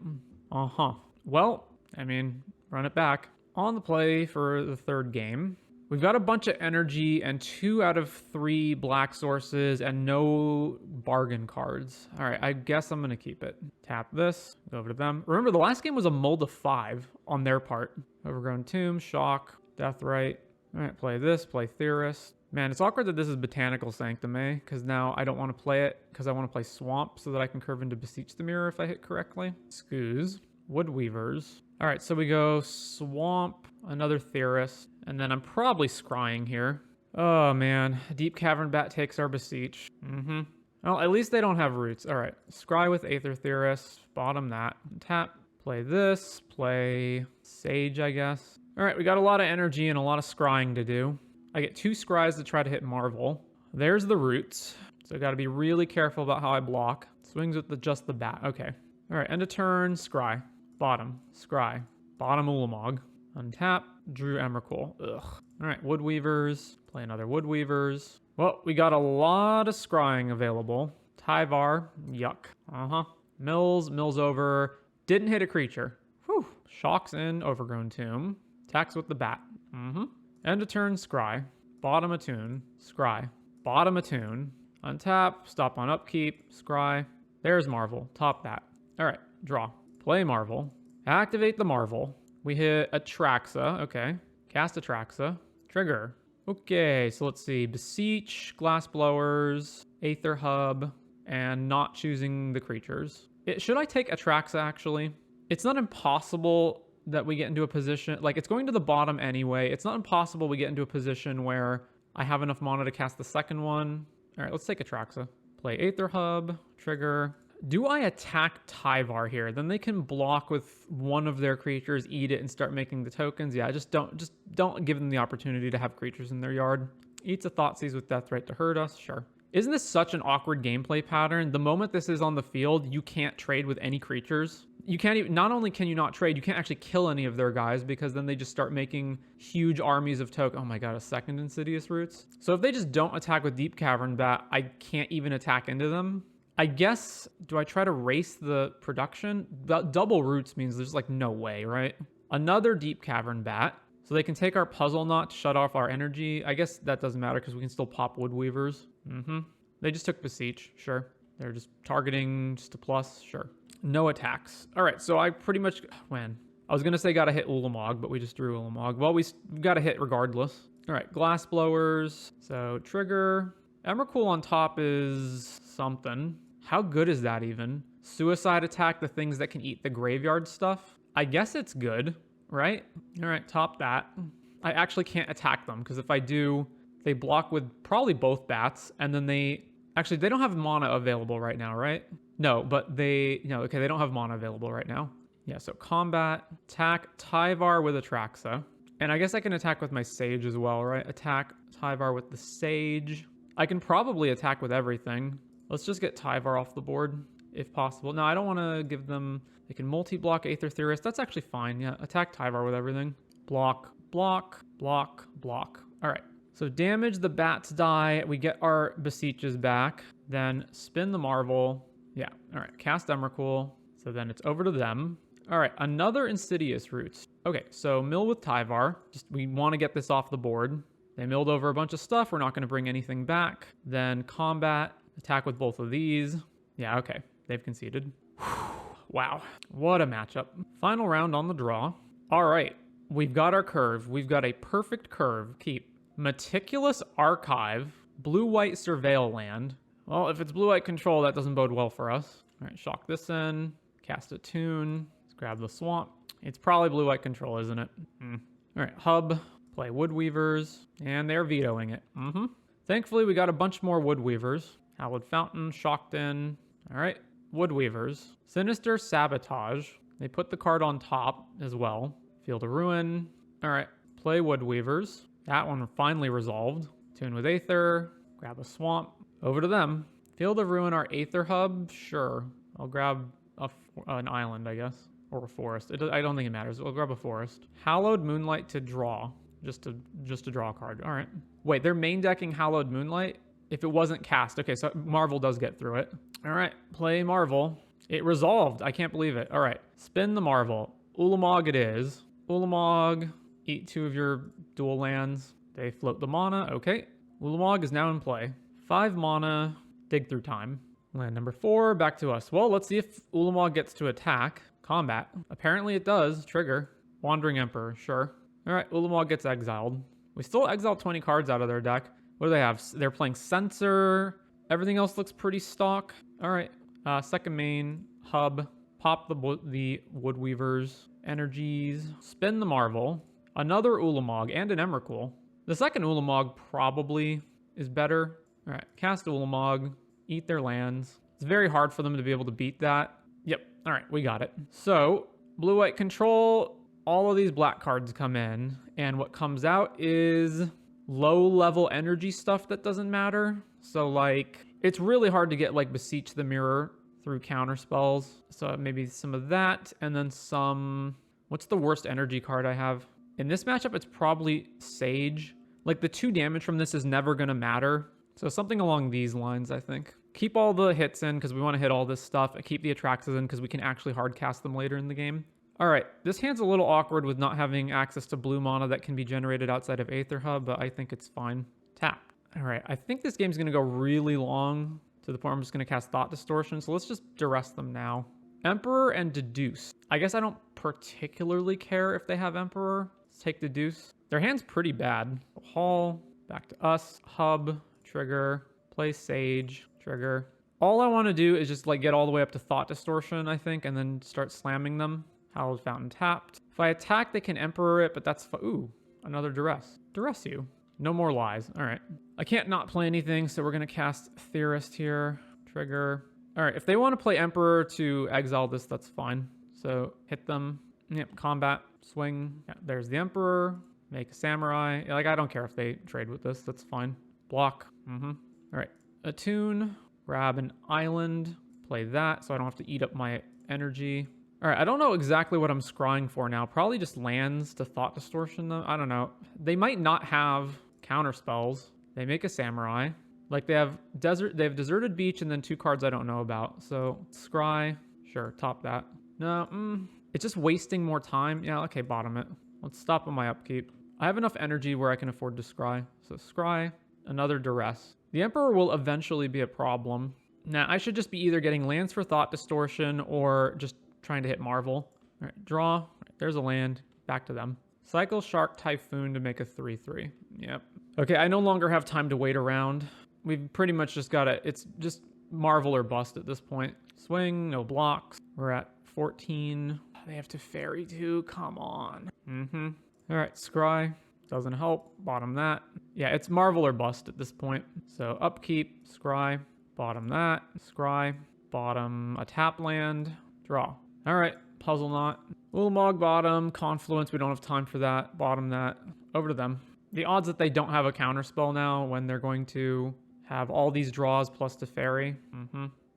Uh-huh. Well, I mean, run it back. On the play for the third game. We've got a bunch of energy and 2 out of 3 black sources and no bargain cards. All right, I guess I'm going to keep it. Tap this, go over to them. Remember, the last game was a mold of 5 on their part. Overgrown Tomb, Shock, Deathrite. All right, play this, play Theorist. Man, it's awkward that this is Botanical Sanctum, eh? Because now I don't want to play it because I want to play Swamp so that I can curve into Beseech the Mirror if I hit correctly. Scooz, Woodweavers. All right, so we go Swamp, another Theorist, and then I'm probably scrying here. Oh, man. Deep Cavern Bat takes our Beseech. Well, at least they don't have roots. All right, scry with Aether Theorist, bottom that. Tap, play this, play Sage, I guess. All right, we got a lot of energy and a lot of scrying to do. I get 2 scries to try to hit Marvel. There's the roots. So I got to be really careful about how I block. Swings with just the bat. Okay. All right, end of turn, scry. Bottom, scry. Bottom Ulamog. Untap, drew Emrakul. Ugh. All right, Woodweavers. Play another Woodweavers. Well, we got a lot of scrying available. Tyvar, yuck. Mills over. Didn't hit a creature. Whew. Shocks in, Overgrown Tomb. Attacks with the bat. End of turn, scry. Bottom attune, scry. Bottom attune. Untap, stop on upkeep, scry. There's Marvel, top that. All right, draw. Play Marvel. Activate the Marvel. We hit Atraxa, okay. Cast Atraxa. Trigger. Okay, so let's see. Beseech, Glassblowers, Aether Hub, and not choosing the creatures. Should I take Atraxa, actually? It's not impossible that we get into a position, like it's going to the bottom anyway. It's not impossible we get into a position where I have enough mana to cast the second one. All right, let's take Atraxa. Play Aether Hub, trigger. Do I attack Tyvar here? Then they can block with one of their creatures, eat it, and start making the tokens. Yeah, just don't give them the opportunity to have creatures in their yard. Eats a Thoughtseize with Deathrite to hurt us, sure. Isn't this such an awkward gameplay pattern? The moment this is on the field, you can't trade with any creatures. You can't even, not only can you not trade, you can't actually kill any of their guys because then they just start making huge armies of tokens. Oh my god, a second Insidious Roots. So if they just don't attack with Deep Cavern Bat, I can't even attack into them. I guess, do I try to race the production? Double Roots means there's like no way, right? Another Deep Cavern Bat. So they can take our Puzzle Knot to shut off our energy. I guess that doesn't matter because we can still pop Woodweavers. They just took Beseech, sure. They're just targeting just a plus, sure. No attacks. All right, so I pretty much, when? I was going to say got to hit Ulamog, but we just drew Ulamog. Well, we got to hit regardless. All right, Glassblowers. So trigger. Emrakul on top is something. How good is that even? Suicide attack, the things that can eat the graveyard stuff. I guess it's good, right? All right, top that. I actually can't attack them because if I do, they block with probably both bats, and then they don't have mana available right now, right? No, but they don't have mana available right now. Yeah, so combat, attack Tyvar with Atraxa. And I guess I can attack with my Sage as well, right? Attack Tyvar with the Sage. I can probably attack with everything. Let's just get Tyvar off the board, if possible. No, I don't want to give them... They can multi-block Aether Theorist. That's actually fine, yeah. Attack Tyvar with everything. Block, block, block, block. All right. So damage the bats die. We get our Beseeches back. Then spin the Marvel. Yeah, all right. Cast Emrakul. So then it's over to them. All right, another Insidious Roots. Okay, so mill with Tyvar. We want to get this off the board. They milled over a bunch of stuff. We're not going to bring anything back. Then combat. Attack with both of these. Yeah, okay. They've conceded. Wow. What a matchup. Final round on the draw. All right. We've got our curve. We've got a perfect curve. Keep. Meticulous Archive. Blue-white Surveil land. Well, if it's blue-white control, that doesn't bode well for us. All right, shock this in. Cast a tune. Let's grab the swamp. It's probably blue-white control, isn't it? All right, hub. Play Woodweavers. And they're vetoing it. Thankfully, we got a bunch more Woodweavers. Hallowed Fountain, shocked in. All right, Woodweavers. Sinister Sabotage. They put the card on top as well. Field of Ruin. All right, play Woodweavers. That one finally resolved. Tune with Aether. Grab a swamp. Over to them. Field of Ruin, our Aether hub? Sure. I'll grab an island, I guess. or a forest. I don't think it matters. We'll grab a forest. Hallowed Moonlight to draw. Just to draw a card. All right. Wait, they're main decking Hallowed Moonlight? If it wasn't cast. Okay, so Marvel does get through it. All right, play Marvel. It resolved. I can't believe it. All right, spin the Marvel. Ulamog it is. Ulamog, eat 2 of your dual lands. They float the mana. Okay. Ulamog is now in play. 5 mana, dig through time. Land number 4, back to us. Well, let's see if Ulamog gets to attack. Combat. Apparently it does. Trigger. Wandering Emperor, sure. All right, Ulamog gets exiled. We still exiled 20 cards out of their deck. What do they have? They're playing Censor. Everything else looks pretty stock. All right. Second main, Hub. Pop the Woodweavers. Energies. Spin the Marvel. Another Ulamog and an Emrakul. The second Ulamog probably is better. All right. Cast Ulamog. Eat their lands. It's very hard for them to be able to beat that. Yep. All right. We got it. So, blue-white control. All of these black cards come in. And what comes out is low-level energy stuff that doesn't matter. So, like, it's really hard to get, like, Beseech the Mirror through counter spells. So maybe some of that. And then some... What's the worst energy card I have? In this matchup, it's probably Sage. Like, the 2 damage from this is never going to matter. So something along these lines, I think. Keep all the hits in because we want to hit all this stuff. Keep the Atraxas in because we can actually hard cast them later in the game. All right, this hand's a little awkward with not having access to blue mana that can be generated outside of Aether Hub, but I think it's fine. Tap. All right, I think this game's going to go really long to the point where I'm just going to cast Thought Distortion, so let's just duress them now. Emperor and Deduce. I guess I don't particularly care if they have Emperor. Let's take Deduce. Their hand's pretty bad. Haul, back to us, Hub, trigger, play Sage, trigger. All I want to do is just like get all the way up to Thought Distortion, I think, and then start slamming them. Hallowed Fountain tapped. If I attack, they can Emperor it, but that's... Ooh, another Duress. Duress you. No more lies. All right. I can't not play anything, so we're going to cast Theorist here. Trigger. All right, if they want to play Emperor to exile this, that's fine. So hit them. Yep, combat, swing. Yeah, there's the Emperor. Make a Samurai. Like, I don't care if they trade with this. That's fine. Block. All right. Attune. Grab an island. Play that so I don't have to eat up my energy. All right, I don't know exactly what I'm scrying for now. Probably just lands to Thought Distortion, though. I don't know. They might not have counter spells. They make a Samurai. Like, they have Deserted Beach and then 2 cards I don't know about. So, scry. Sure, top that. No, it's just wasting more time. Yeah, okay, bottom it. Let's stop on my upkeep. I have enough energy where I can afford to scry. So, scry. Another Duress. The Emperor will eventually be a problem. Now, I should just be either getting lands for Thought Distortion or just trying to hit Marvel. All right, draw. All right, there's a land. Back to them. Cycle Shark Typhoon to make a 3/3. Yep. Okay, I no longer have time to wait around. We've pretty much just got to... It's just Marvel or bust at this point. Swing, no blocks. We're at 14. They have to fairy too. Come on. All right, scry. Doesn't help. Bottom that. Yeah, it's Marvel or bust at this point. So upkeep, scry. Bottom that. Scry. Bottom a tap land. Draw. All right, Puzzle Knot. Ulamog bottom, Confluence, we don't have time for that. Bottom that. Over to them. The odds that they don't have a counterspell now when they're going to have all these draws plus the fairy.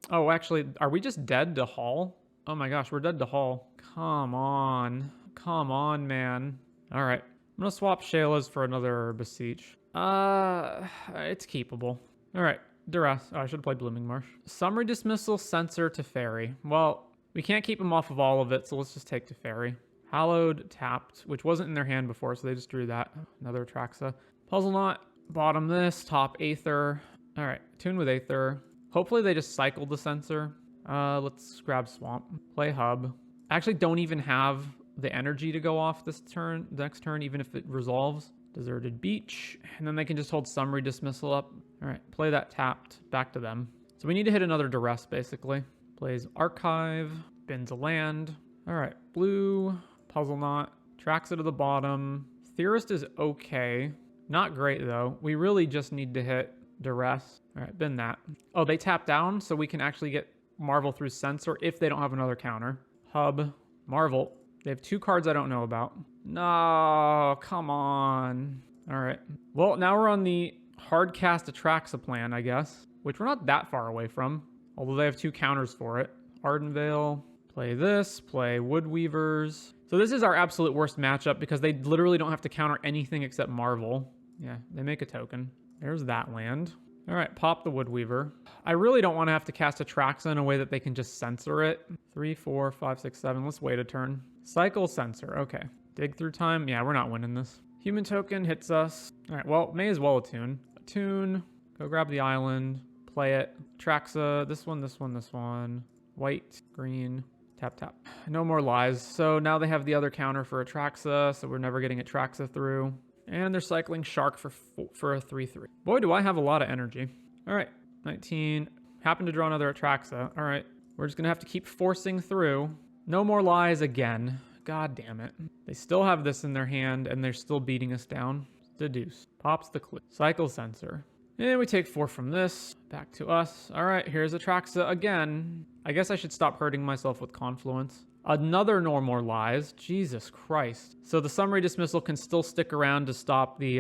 Oh, actually, are we just dead to Haul? Oh my gosh, we're dead to Haul. Come on. Come on, man. All right. I'm going to swap Shayla's for another Beseech. It's keepable. All right. Duress. Oh, I should have played Blooming Marsh. Summary Dismissal, Censor to Fairy. Well, we can't keep them off of all of it, so let's just take to Fairy. Hallowed, tapped, which wasn't in their hand before, so they just drew that. Another Atraxa. Puzzle Knot, bottom this, top Aether. All right, Tune with Aether. Hopefully they just cycled the Censor. Let's grab Swamp. Play Hub. I actually don't even have the energy to go off this turn, the next turn, even if it resolves. Deserted Beach, and then they can just hold Summary Dismissal up. All right, play that tapped, back to them. So we need to hit another Duress, basically. Plays Archive, bins a land. All right, blue, Puzzle Knot, tracks it to the bottom. Theorist is okay. Not great, though. We really just need to hit Duress. All right, bin that. Oh, they tap down, so we can actually get Marvel through Censor if they don't have another counter. Hub, Marvel. They have 2 cards I don't know about. No, come on. All right. Well, now we're on the hardcast Atraxa plan, I guess, which we're not that far away from, although they have 2 counters for it. Ardenvale, Play this, play Woodweavers. So this is our absolute worst matchup because they literally don't have to counter anything except Marvel. Yeah, they make a token. There's that land. All right, pop the Woodweaver. I really don't want to have to cast Atraxa in a way that they can just censor it. 3, 4, 5, 6, 7. Let's wait a turn. Cycle censor. Okay. Dig through time. Yeah, we're not winning this. Human token hits us. All right, well, may as well attune. Attune. Go grab the island. Play it. Atraxa. This one, this one, this one. White, green. Tap, tap. No more lies. So now they have the other counter for Atraxa, so we're never getting Atraxa through. And they're cycling Shark for a 3-3. Boy, do I have a lot of energy. All right, 19. Happen to draw another Atraxa. All right, we're just going to have to keep forcing through. No more lies again. God damn it. They still have this in their hand, and they're still beating us down. Deduce. Pops the clue. Cycle sensor. And we take 4 from this. Back to us. All right, here's Atraxa again. I guess I should stop hurting myself with Confluence. Another no more lies. Jesus Christ. So the summary dismissal can still stick around to stop the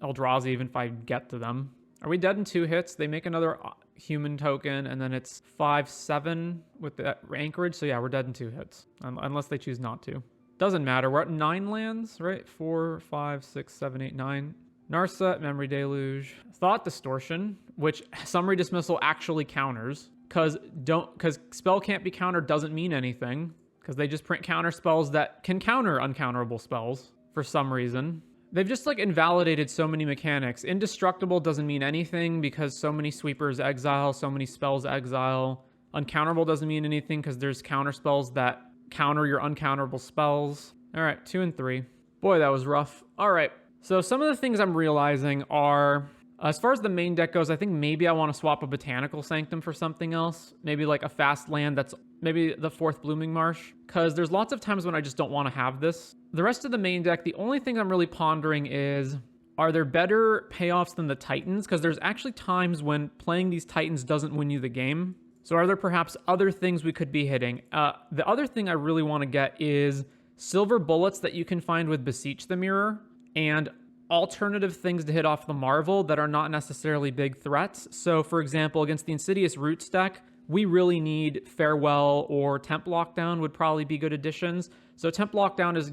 Eldrazi even if I get to them. Are we dead in 2 hits? They make another human token, and then it's 5-7 with the anchorage. So yeah, we're dead in 2 hits. Unless they choose not to. Doesn't matter. We're at 9 lands, right? 4, 5, 6, 7, 8, 9. Narset, Memory Deluge. Thought Distortion, which summary dismissal actually counters. Because spell can't be countered doesn't mean anything. Because they just print counter spells that can counter uncounterable spells for some reason. They've just like invalidated so many mechanics. Indestructible doesn't mean anything because so many sweepers exile, so many spells exile. Uncounterable doesn't mean anything because there's counter spells that counter your uncounterable spells. All right, 2 and 3. Boy, that was rough. All right, so some of the things I'm realizing are, as far as the main deck goes, I think maybe I want to swap a Botanical Sanctum for something else. Maybe like a fast land that's maybe the 4th Blooming Marsh. Because there's lots of times when I just don't want to have this. The rest of the main deck, the only thing I'm really pondering is, are there better payoffs than the Titans? Because there's actually times when playing these Titans doesn't win you the game. So are there perhaps other things we could be hitting? The other thing I really want to get is silver bullets that you can find with Beseech the Mirror. And alternative things to hit off the Marvel that are not necessarily big threats. So for example, against the Insidious Roots deck, we really need Farewell or Temp Lockdown would probably be good additions. So Temp Lockdown is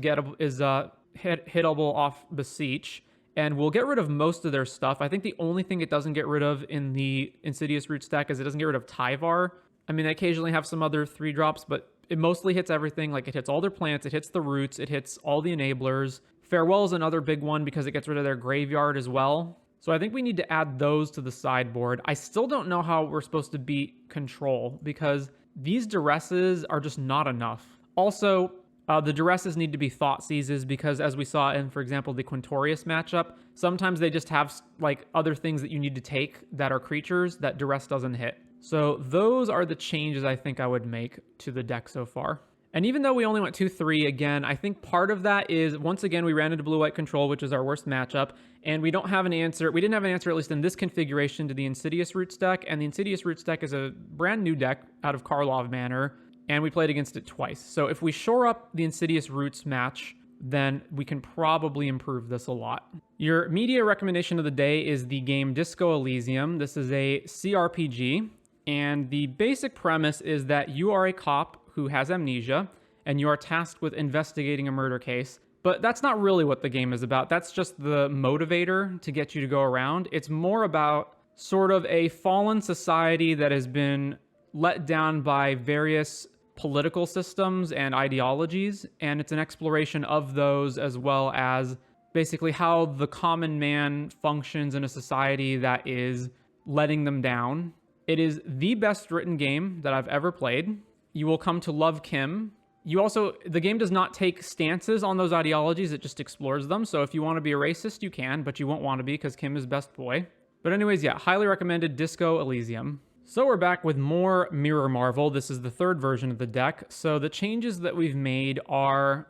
hittable off Beseech, and we'll get rid of most of their stuff. I think the only thing it doesn't get rid of in the Insidious Roots deck is it doesn't get rid of Tyvar. I mean, they occasionally have some other 3-drops, but it mostly hits everything. Like it hits all their plants, it hits the roots, it hits all the enablers. Farewell is another big one because it gets rid of their graveyard as well. So I think we need to add those to the sideboard. I still don't know how we're supposed to beat Control because these Duresses are just not enough. Also, the Duresses need to be Thought Seizes because as we saw in, for example, the Quintorius matchup, sometimes they just have like other things that you need to take that are creatures that Duress doesn't hit. So those are the changes I think I would make to the deck so far. And even though we only went 2-3 again, I think part of that is, once again, we ran into blue-white control, which is our worst matchup, and we don't have an answer. We didn't have an answer, at least in this configuration, to the Insidious Roots deck, and the Insidious Roots deck is a brand new deck out of Karlov Manor, and we played against it twice. So if we shore up the Insidious Roots match, then we can probably improve this a lot. Your media recommendation of the day is the game Disco Elysium. This is a CRPG, and the basic premise is that you are a cop who has amnesia, and you are tasked with investigating a murder case. But that's not really what the game is about. That's just the motivator to get you to go around. It's more about sort of a fallen society that has been let down by various political systems and ideologies, and it's an exploration of those as well as basically how the common man functions in a society that is letting them down. It is the best written game that I've ever played. You will come to love Kim. The game does not take stances on those ideologies, it just explores them. So if you want to be a racist, you can, but you won't want to be because Kim is best boy. But anyways, yeah, highly recommended Disco Elysium. So we're back with more Mirror Marvel. This is the 3rd version of the deck. So the changes that we've made are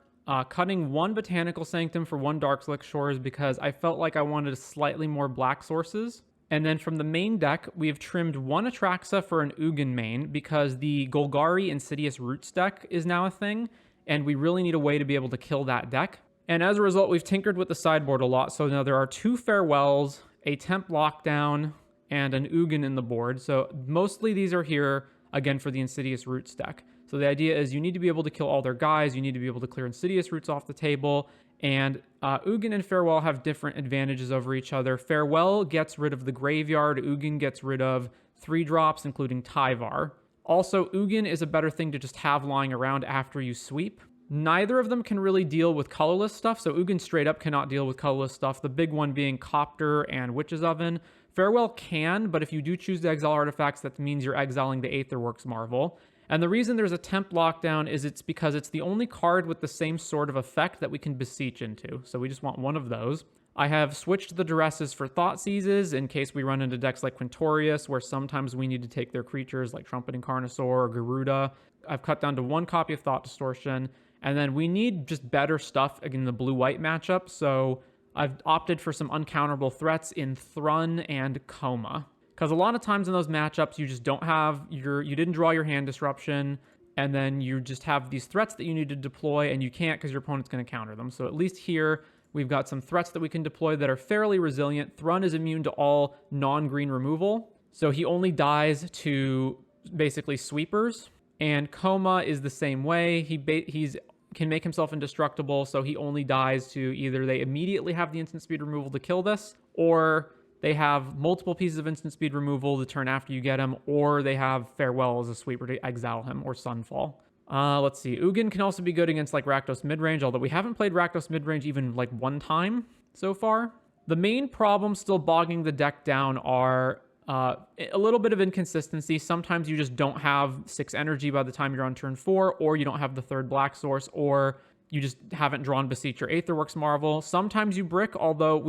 cutting 1 Botanical Sanctum for 1 Darkslick Shores because I felt like I wanted slightly more black sources. And then from the main deck, we have trimmed 1 Atraxa for an Ugin main because the Golgari Insidious Roots deck is now a thing, and we really need a way to be able to kill that deck. And as a result, we've tinkered with the sideboard a lot. So now there are 2 Farewells, a Temp Lockdown, and an Ugin in the board. So mostly these are here, again, for the Insidious Roots deck. So the idea is you need to be able to kill all their guys, you need to be able to clear Insidious Roots off the table, and Ugin and Farewell have different advantages over each other. Farewell gets rid of the graveyard, Ugin gets rid of 3-drops, including Tyvar. Also, Ugin is a better thing to just have lying around after you sweep. Neither of them can really deal with colorless stuff, so Ugin straight up cannot deal with colorless stuff, the big one being Copter and Witch's Oven. Farewell can, but if you do choose to exile artifacts, that means you're exiling the Aetherworks Marvel. And the reason there's a temp lockdown is it's because it's the only card with the same sort of effect that we can beseech into, so we just want one of those. I have switched the Duresses for Thoughtseizes in case we run into decks like Quintorius, where sometimes we need to take their creatures like Trumpeting Carnosaur or Garuda. I've cut down to 1 copy of Thought Distortion, and then we need just better stuff in the blue-white matchup, so I've opted for some uncounterable threats in Thrun and Coma. Because a lot of times in those matchups, you just don't have you didn't draw your hand disruption, and then you just have these threats that you need to deploy, and you can't because your opponent's going to counter them. So at least here, we've got some threats that we can deploy that are fairly resilient. Thrun is immune to all non-green removal, so he only dies to basically sweepers. And Coma is the same way. He's can make himself indestructible, so he only dies to either they immediately have the instant speed removal to kill this, or they have multiple pieces of instant speed removal the turn after you get him, or they have Farewell as a sweeper to exile him, or Sunfall. Let's see. Ugin can also be good against like Rakdos midrange, although we haven't played Rakdos midrange even like 1 time so far. The main problems still bogging the deck down are a little bit of inconsistency. Sometimes you just don't have 6 energy by the time you're on turn 4, or you don't have the 3rd black source, or you just haven't drawn Beseech or Aetherworks Marvel. Sometimes you brick, although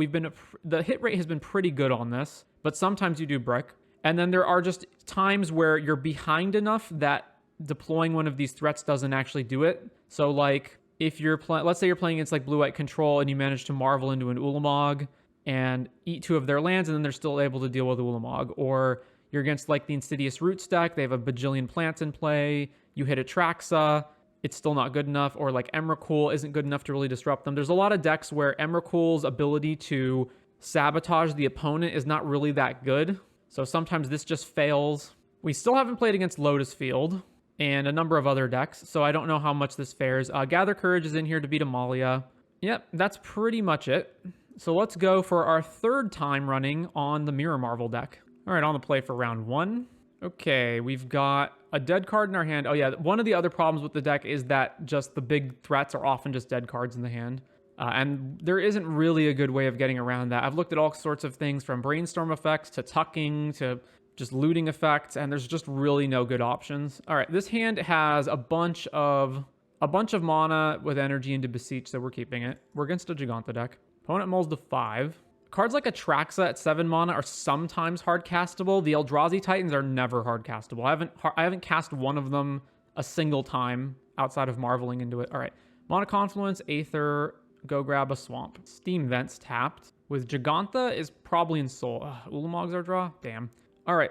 the hit rate has been pretty good on this, but sometimes you do brick. And then there are just times where you're behind enough that deploying one of these threats doesn't actually do it. So like if you're let's say you're playing against like blue-white control and you manage to Marvel into an Ulamog and eat 2 of their lands, and then they're still able to deal with Ulamog. Or you're against like the Insidious Roots deck, they have a bajillion plants in play, you hit Atraxa, it's still not good enough, or like Emrakul isn't good enough to really disrupt them. There's a lot of decks where Emrakul's ability to sabotage the opponent is not really that good, so sometimes this just fails. We still haven't played against Lotus Field and a number of other decks, so I don't know how much this fares. Gather Courage is in here to beat Amalia. Yep, that's pretty much it. So let's go for our 3rd time running on the Mirror Marvel deck. All right, on the play for round 1. Okay, we've got a dead card in our hand. Oh yeah, one of the other problems with the deck is that just the big threats are often just dead cards in the hand. And there isn't really a good way of getting around that. I've looked at all sorts of things from brainstorm effects to tucking to just looting effects, and there's just really no good options. All right, this hand has a bunch of mana with energy into Beseech, so we're keeping it. We're against a Giganta deck. Opponent mulls to 5. Cards like Atraxa at 7 mana are sometimes hard castable. The Eldrazi Titans are never hard castable. I haven't cast one of them a single time outside of marveling into it. All right, Mana Confluence, Aether, go grab a Swamp. Steam Vents tapped. With Giganta is probably in Soul. Ulamog's our draw? Damn. All right,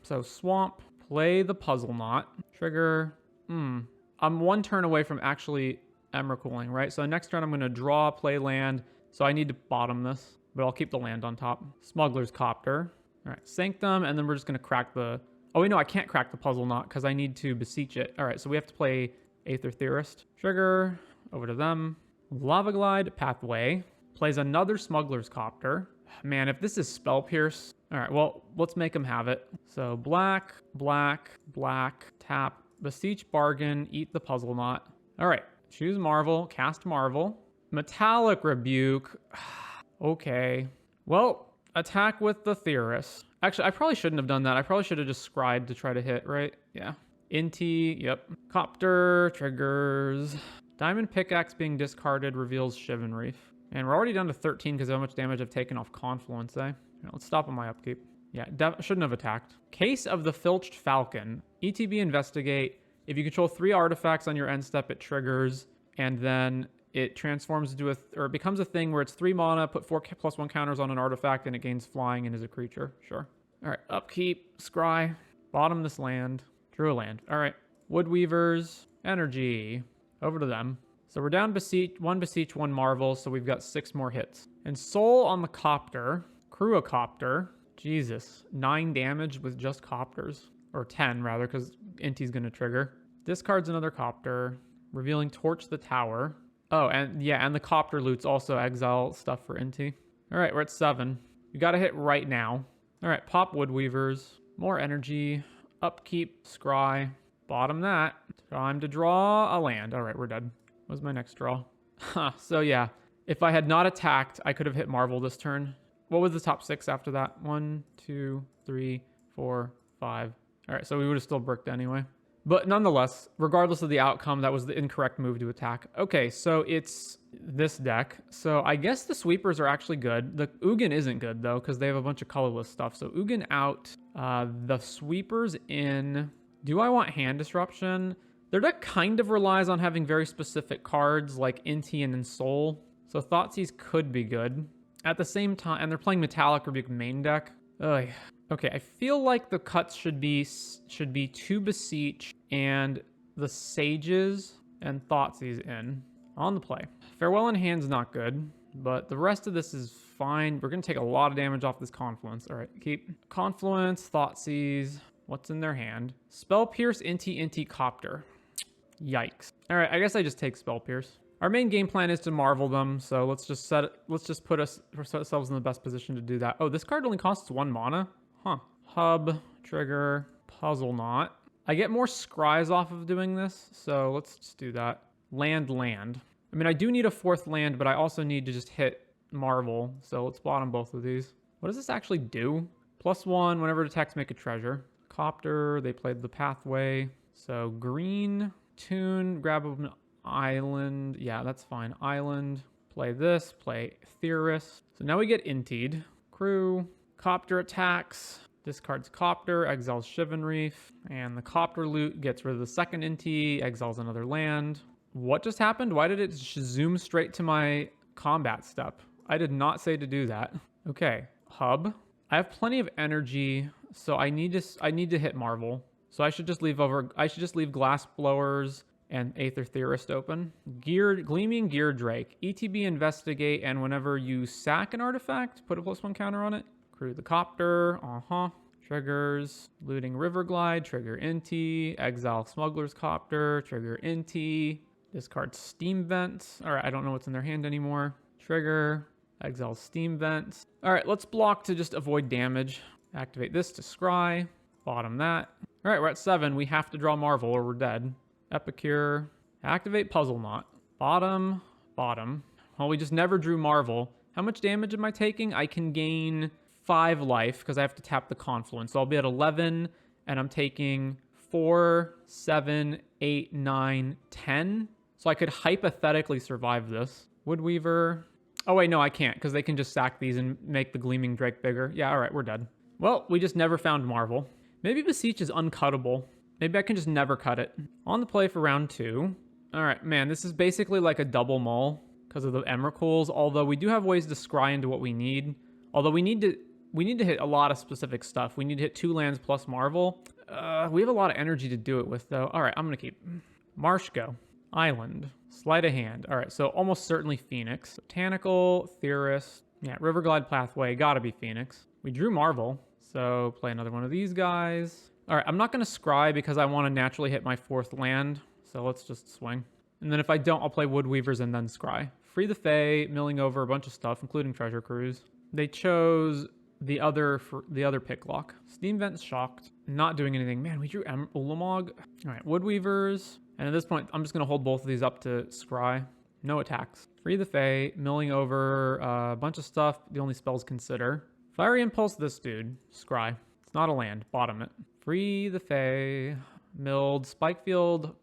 so Swamp, play the Puzzle Knot. Trigger, I'm 1 turn away from actually Emrakuling, right? So next turn I'm going to draw, play land, so I need to bottom this, but I'll keep the land on top. Smuggler's Copter. All right, Sanctum, and then we're just going to crack the... Oh, wait, no, I can't crack the Puzzle Knot because I need to Beseech it. All right, so we have to play Aether Theorist. Trigger, over to them. Lava Glide, Pathway. Plays another Smuggler's Copter. Man, if this is Spell Pierce... All right, well, let's make him have it. So black, black, black, tap, Beseech Bargain, eat the Puzzle Knot. All right, choose Marvel, cast Marvel. Metallic Rebuke. Okay. Well, attack with the Theorist. Actually, I probably shouldn't have done that. I probably should have just scryed to try to hit, right? Yeah. Inti, yep. Copter, triggers. Diamond Pickaxe being discarded reveals Shivan Reef. And we're already down to 13 because of how much damage I've taken off Confluence, eh? Let's stop on my upkeep. Yeah, shouldn't have attacked. Case of the Filched Falcon. ETB Investigate. If you control 3 artifacts on your end step, it triggers, and then it transforms into or it becomes a thing where it's 3 mana, put 4+1 counters on an artifact, and it gains flying and is a creature. Sure. All right, upkeep, scry, bottom this land, drew a land. All right, Woodweavers, energy, over to them. So we're down Beseech, 1 Marvel, so we've got 6 more hits. And Soul on the Copter, crew a Copter. Jesus, 9 damage with just Copters. Or 10, rather, because Inti's going to trigger. Discards another copter. Revealing Torch the Tower. Oh, and yeah, and the copter loot's also exile stuff for Inti. All right, we're at 7. You got to hit right now. All right, pop Woodweavers. More energy. Upkeep. Scry. Bottom that. Time to draw a land. All right, we're dead. What was my next draw? So yeah, if I had not attacked, I could have hit Marvel this turn. What was the top 6 after that? 1, 2, 3, 4, 5. All right, so we would have still bricked anyway. But nonetheless, regardless of the outcome, that was the incorrect move to attack. Okay, so it's this deck. So I guess the sweepers are actually good. The Ugin isn't good, though, because they have a bunch of colorless stuff. So Ugin out. The sweepers in. Do I want Hand Disruption? Their deck kind of relies on having very specific cards like Inti and Ensoul. So Thoughtseize could be good. At the same time, and they're playing Metallic Rebuke main deck. Ugh. Okay, I feel like the cuts should be 2 Beseech and the Sages and Thoughtseize in. On the play. Farewell in Hand's not good, but the rest of this is fine. We're going to take a lot of damage off this Confluence. All right, keep Confluence, Thoughtseize. What's in their hand? Spell Pierce, Inti, Copter. Yikes. All right, I guess I just take Spell Pierce. Our main game plan is to Marvel them, so let's just put ourselves in the best position to do that. Oh, this card only costs 1 mana? Huh. Hub, trigger, Puzzle Knot. I get more scries off of doing this, so let's just do that. Land. I mean, I do need a 4th land, but I also need to just hit Marvel, so let's bottom both of these. What does this actually do? +1, whenever it attacks, make a treasure. Copter, they played the Pathway. So green, tune, grab an island. Yeah, that's fine. Island, play this, play Theorist. So now we get Intied. Crew, Copter attacks, discards Copter, exiles Shivan Reef, and the Copter loot gets rid of the second Inti, exiles another land. What just happened? Why did it zoom straight to my combat step? I did not say to do that. Okay, Hub. I have plenty of energy, so I need to hit Marvel. So I should just leave Glass Blowers and Aether Theorist open. Gleaming Gear Drake. ETB Investigate, and whenever you sack an artifact, put a +1 counter on it. Crew the Copter. Triggers. Looting Riverglide. Trigger Inti. Exile Smuggler's Copter. Trigger Inti. Discard Steam Vents. All right, I don't know what's in their hand anymore. Trigger. Exile Steam Vents. All right, let's block to just avoid damage. Activate this to scry. Bottom that. All right, we're at 7. We have to draw Marvel or we're dead. Epicure. Activate Puzzle Knot. Bottom. Well, we just never drew Marvel. How much damage am I taking? I can gain 5 life because I have to tap the Confluence. So I'll be at 11, and I'm taking 4, 7, 8, 9, 10. So I could hypothetically survive this. Woodweaver. Oh, wait, no, I can't because they can just sack these and make the Gleaming Drake bigger. Yeah, all right, we're dead. Well, we just never found Marvel. Maybe Beseech is uncuttable. Maybe I can just never cut it. On the play for round 2. All right, man, this is basically like a double mull because of the Emrakuls, although we do have ways to scry into what we need. Although we need to hit a lot of specific stuff. We need to hit 2 lands plus Marvel. We have a lot of energy to do it with, though. All right, I'm going to keep Marsh go. Island. Sleight of hand. All right, so almost certainly Phoenix. Botanical, Theorist. Yeah, Riverglide Pathway. Gotta be Phoenix. We drew Marvel, so play another one of these guys. All right, I'm not going to scry because I want to naturally hit my 4th land, so let's just swing. And then if I don't, I'll play Woodweavers and then scry. Free the Fae, milling over a bunch of stuff, including Treasure Cruise. They chose the other pick lock. Steam Vent's shocked. Not doing anything. Man, we drew Ulamog. All right, Woodweavers. And at this point, I'm just going to hold both of these up to scry. No attacks. Free the Fae, milling over a bunch of stuff. The only spells consider. Fiery Impulse this dude. Scry. It's not a land. Bottom it. Free the Fae. Milled. Spikefield.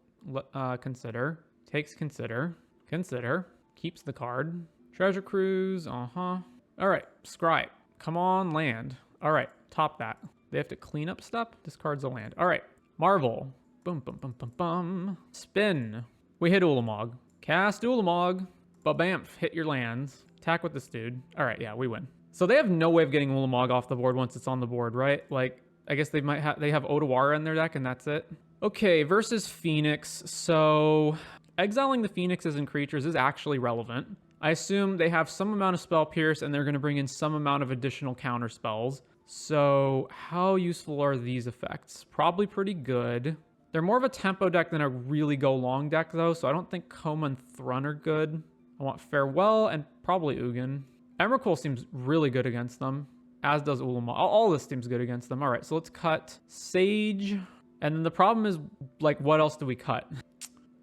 Consider. Takes consider. Consider. Keeps the card. Treasure Cruise. All right. Scry. Come on, land. All right. Top that. They have to clean up stuff. Discards a land. All right. Marvel. Boom, boom, boom, boom, boom. Spin. We hit Ulamog. Cast Ulamog. Ba-bamf. Hit your lands. Attack with this dude. All right, yeah, we win. So they have no way of getting Ulamog off the board once it's on the board, right? Like, I guess they have Otawara in their deck and that's it. Okay, versus Phoenix. So exiling the Phoenixes and creatures is actually relevant. I assume they have some amount of Spell Pierce and they're going to bring in some amount of additional counter spells. So how useful are these effects? Probably pretty good. They're more of a tempo deck than a really go long deck, though, so I don't think Coma and Thrun are good. I want Farewell and probably Ugin. Emrakul seems really good against them, as does Ulamog. All this seems good against them. All right, so let's cut Sage. And then the problem is, like, what else do we cut?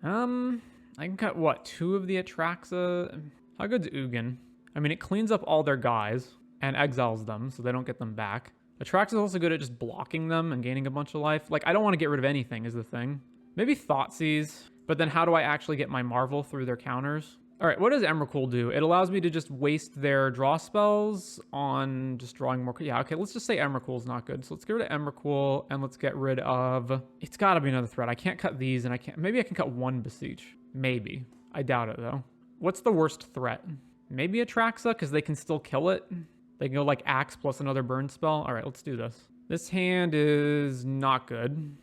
I can cut, what, 2 of the Atraxa? How good's Ugin? I mean, it cleans up all their guys and exiles them, so they don't get them back. Atraxa is also good at just blocking them and gaining a bunch of life. Like, I don't want to get rid of anything is the thing. Maybe Thoughtseize, but then how do I actually get my Marvel through their counters? All right, what does Emrakul do? It allows me to just waste their draw spells on just drawing more. Yeah, okay, let's just say Emrakul's not good. So let's get rid of Emrakul and let's get rid of... It's got to be another threat. I can't cut these and I can't... Maybe I can cut 1 Beseech. Maybe. I doubt it, though. What's the worst threat? Maybe Atraxa, because they can still kill it. They can go like Axe plus another burn spell. All right, let's do this. This hand is not good.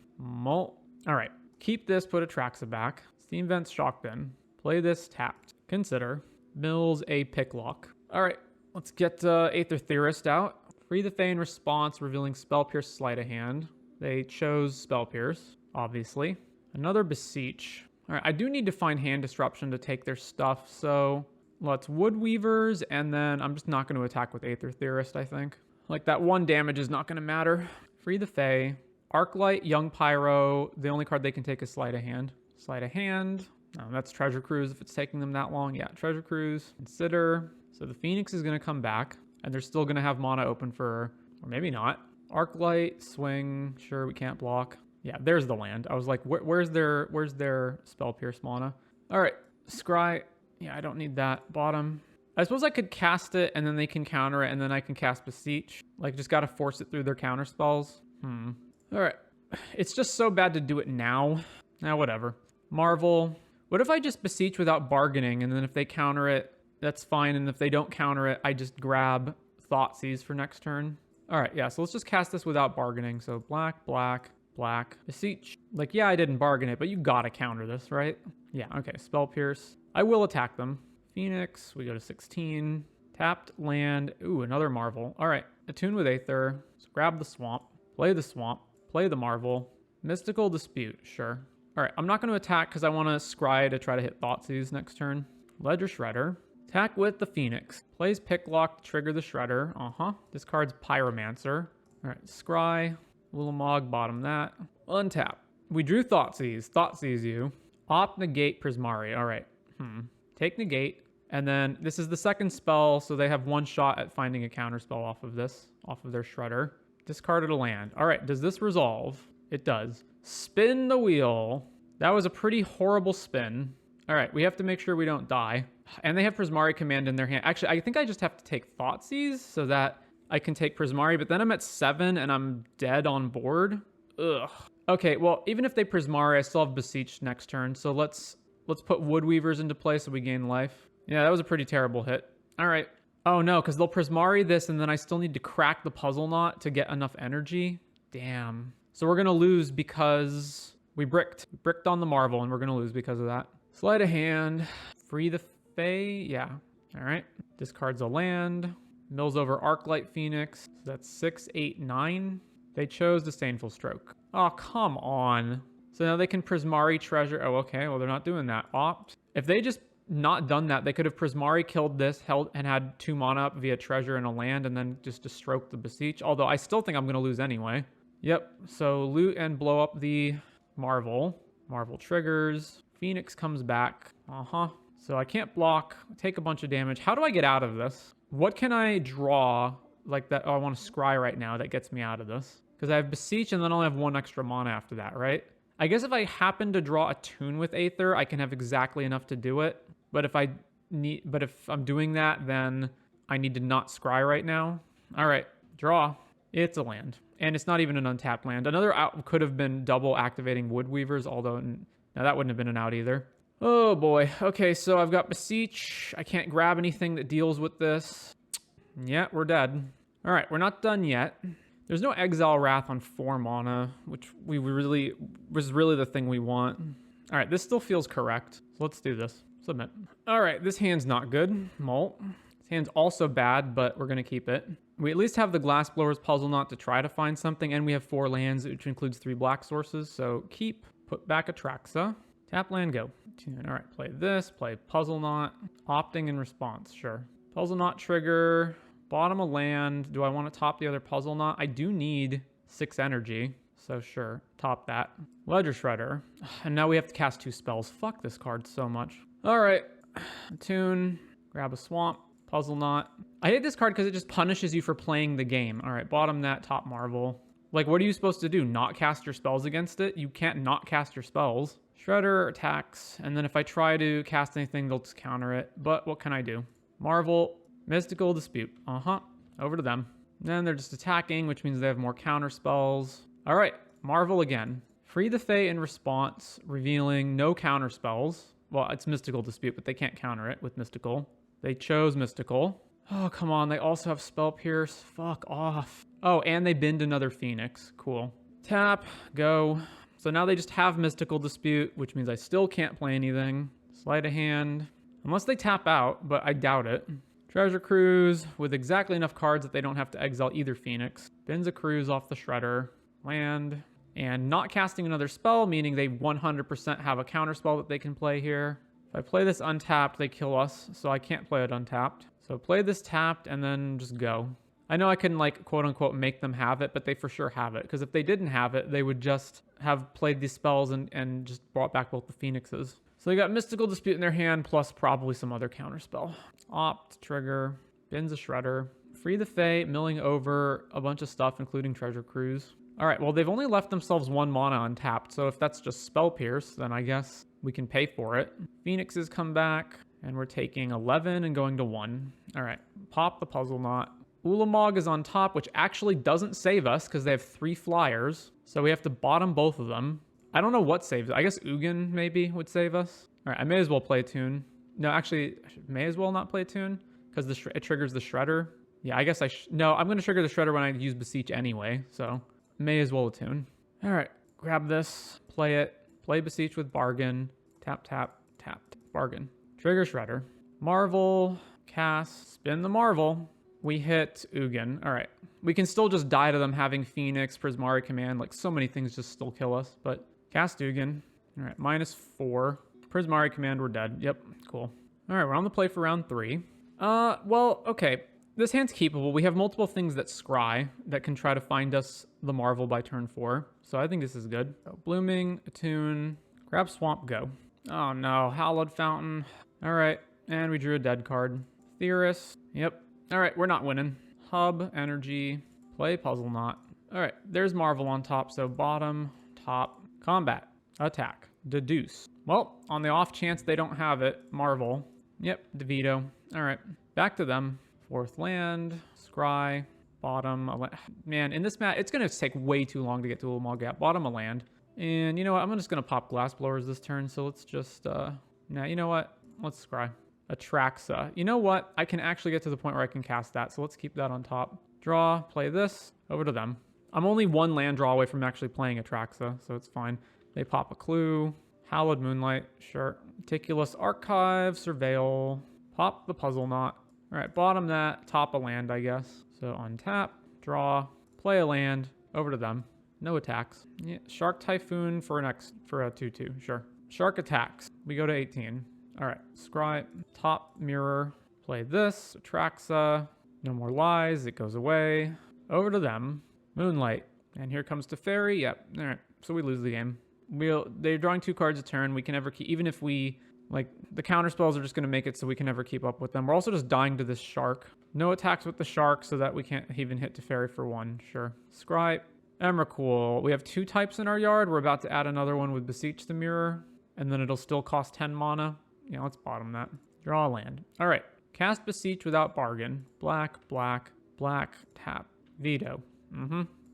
All right, keep this, put Atraxa back. Steam Vent's Shock Bin. Play this tapped. Consider. Mills a Picklock. All right, let's get Aether Theorist out. Free the Fae in response, revealing Spell Pierce Sleight of Hand. They chose Spell Pierce, obviously. Another Beseech. All right, I do need to find Hand Disruption to take their stuff, so let's Wood Weavers, and then I'm just not going to attack with Aether Theorist, I think. Like, that 1 damage is not going to matter. Free the Fae. Arclight, Young Pyro. The only card they can take is Sleight of Hand. Sleight of Hand. No, that's Treasure Cruise if it's taking them that long. Yeah, Treasure Cruise. Consider. So the Phoenix is going to come back, and they're still going to have mana open for, or maybe not. Arclight, swing. Sure, we can't block. Yeah, there's the land. I was like, where's their Spell Pierce mana? All right, Scry. Yeah, I don't need that. Bottom. I suppose I could cast it, and then they can counter it, and then I can cast Beseech. Like, just got to force it through their counter spells. All right. It's just so bad to do it now. Now, whatever. Marvel. What if I just Beseech without bargaining, and then if they counter it, that's fine, and if they don't counter it, I just grab Thoughtseize for next turn? All right, yeah, so let's just cast this without bargaining. So black, black, black, Beseech. Like, yeah, I didn't bargain it, but you gotta counter this, right? Yeah, okay, Spell Pierce. I will attack them. Phoenix, we go to 16. Tapped land. Ooh, another Marvel. All right, attune with Aether. So grab the Swamp. Play the Swamp. Play the Marvel. Mystical Dispute, sure. All right, I'm not going to attack because I want to scry to try to hit Thoughtseize next turn. Ledger Shredder. Attack with the Phoenix. Plays Picklock to trigger the Shredder. Discards Pyromancer. All right, scry. Ulamog, bottom that. Untap. We drew Thoughtseize. Thoughtseize you. Opt, negate, Prismari. All right. Take negate. And then this is the second spell, so they have 1 shot at finding a counter spell off of this, off of their Shredder. Discarded a land. All right, does this resolve? It does. Spin the wheel. That was a pretty horrible spin. All right, we have to make sure we don't die. And they have Prismari Command in their hand. Actually, I think I just have to take Thoughtseize so that I can take Prismari, but then I'm at 7 and I'm dead on board. Ugh. Okay, well, even if they Prismari, I still have Beseech next turn, so let's put Wood Weavers into play so we gain life. Yeah, that was a pretty terrible hit. All right. Oh no, because they'll Prismari this, and then I still need to crack the puzzle knot to get enough energy. Damn. So we're going to lose because we bricked. We bricked on the Marvel, and we're going to lose because of that. Sleight of Hand. Free the Fae. Yeah. All right. Discards a land. Mills over Arclight Phoenix. So that's 6, 8, 9. They chose Disdainful Stroke. Oh, come on. So now they can Prismari Treasure. Oh, okay. Well, they're not doing that. Opt. If they just not done that, they could have Prismari killed this, held, and had 2 mana up via Treasure and a land, and then just to stroke the Beseech. Although I still think I'm going to lose anyway. Yep, so loot and blow up the Marvel. Marvel triggers. Phoenix comes back. So I can't block. Take a bunch of damage. How do I get out of this? What can I draw like that? Oh, I want to scry right now that gets me out of this. Because I have Beseech and then I'll have 1 extra mana after that, right? I guess if I happen to draw Attune with Aether, I can have exactly enough to do it. But if I'm doing that, then I need to not scry right now. All right, draw. It's a land. And it's not even an untapped land. Another out could have been double activating Wood Weavers, although no, that wouldn't have been an out either. Oh boy. Okay, so I've got Beseech. I can't grab anything that deals with this. Yeah, we're dead. All right, we're not done yet. There's no Exile Wrath on 4 mana, which was really the thing we want. All right, this still feels correct. So let's do this. Submit. All right, this hand's not good. Molt. This hand's also bad, but we're going to keep it. We at least have the Glassblower's Puzzle Knot to try to find something, and we have 4 lands, which includes 3 black sources, so keep. Put back Atraxa. Tap land, go. All right, play this, play Puzzle Knot. Opting in response, sure. Puzzle Knot trigger, bottom of land. Do I want to top the other Puzzle Knot? I do need 6 energy, so sure, top that. Ledger Shredder, and now we have to cast 2 spells. Fuck this card so much. All right, Attune, grab a Swamp, Puzzle Knot. I hate this card because it just punishes you for playing the game. All right, bottom that, top Marvel. Like, what are you supposed to do? Not cast your spells against it? You can't not cast your spells. Shredder attacks, and then if I try to cast anything, they'll just counter it. But what can I do? Marvel, Mystical Dispute. Over to them. Then they're just attacking, which means they have more counter spells. All right, Marvel again. Free the Fae in response, revealing no counter spells. Well, it's Mystical Dispute, but they can't counter it with Mystical. They chose Mystical. Oh, come on. They also have Spell Pierce. Fuck off. Oh, and they bind another Phoenix. Cool. Tap, go. So now they just have Mystical Dispute, which means I still can't play anything. Sleight of hand. Unless they tap out, but I doubt it. Treasure Cruise with exactly enough cards that they don't have to exile either Phoenix. Binds a Cruise off the Shredder. Land. And not casting another spell, meaning they 100% have a counter spell that they can play here. If I play this untapped, they kill us, so I can't play it untapped. So play this tapped and then just go. I know I can, like, quote unquote make them have it, but they for sure have it. Because if they didn't have it, they would just have played these spells and just brought back both the Phoenixes. So they got Mystical Dispute in their hand, plus probably some other counter spell. Opt, trigger, Binds a Shredder. Free the Fae, milling over a bunch of stuff, including Treasure Cruise. All right, well, they've only left themselves 1 mana untapped, so if that's just Spell Pierce, then I guess we can pay for it. Phoenixes come back, and we're taking 11 and going to 1. All right, pop the Puzzle Knot. Ulamog is on top, which actually doesn't save us because they have 3 flyers, so we have to bottom both of them. I don't know what saves. I guess Ugin maybe would save us. All right, I may as well play Attune. No, actually, I may as well not play Attune because it triggers the Shredder. Yeah, I guess no, I'm going to trigger the Shredder when I use Beseech anyway, so may as well Attune. All right, grab this, play it, play Beseech with Bargain, tap, tap, tap, Bargain. Trigger Shredder. Marvel, cast, spin the Marvel. We hit Ugin. All right. We can still just die to them having Phoenix, Prismari Command. Like, so many things just still kill us. But cast Ugin. All right. -4. Prismari Command, we're dead. Yep. Cool. All right. We're on the play for round 3. Well, okay. This hand's keepable. We have multiple things that scry that can try to find us the Marvel by turn 4. So I think this is good. So, Blooming, Attune, grab Swamp, go. Oh no. Hallowed Fountain. All right. And we drew a dead card. Theorist. Yep. All right, we're not winning. Hub, energy, play Puzzle Knot. All right, there's Marvel on top, so bottom, top, combat, attack, deduce. Well, on the off chance they don't have it, Marvel. Yep, DeVito. All right, back to them. 4th land, scry, bottom. Man, in this match, it's going to take way too long to get to Ulamog Gap. Bottom of land. And you know what? I'm just going to pop Glassblowers this turn, so let's just, nah, you know what? Let's scry. Atraxa. You know what? I can actually get to the point where I can cast that, so let's keep that on top. Draw, play this, over to them. I'm only 1 land draw away from actually playing Atraxa, so it's fine. They pop a Clue. Hallowed Moonlight, sure. Meticulous Archive, Surveil. Pop the Puzzle Knot. All right, bottom that, top a land, I guess. So untap, draw, play a land, over to them. No attacks. Yeah, Shark Typhoon for a 2/2, sure. Shark attacks. We go to 18. All right, scry, top mirror, play this, Atraxa, no more lies, it goes away. Over to them, Moonlight, and here comes Teferi, yep, all right, so we lose the game. They're drawing 2 cards a turn, we can never keep, even if we, like, the counter spells are just gonna make it so we can never keep up with them. We're also just dying to this Shark. No attacks with the Shark so that we can't even hit Teferi for 1, sure. Scry, Emrakul, we have 2 types in our yard, we're about to add another one with Beseech the Mirror, and then it'll still cost 10 mana. Yeah, let's bottom that. Draw a land. All right. Cast Beseech without Bargain. Black, black, black, tap. Veto.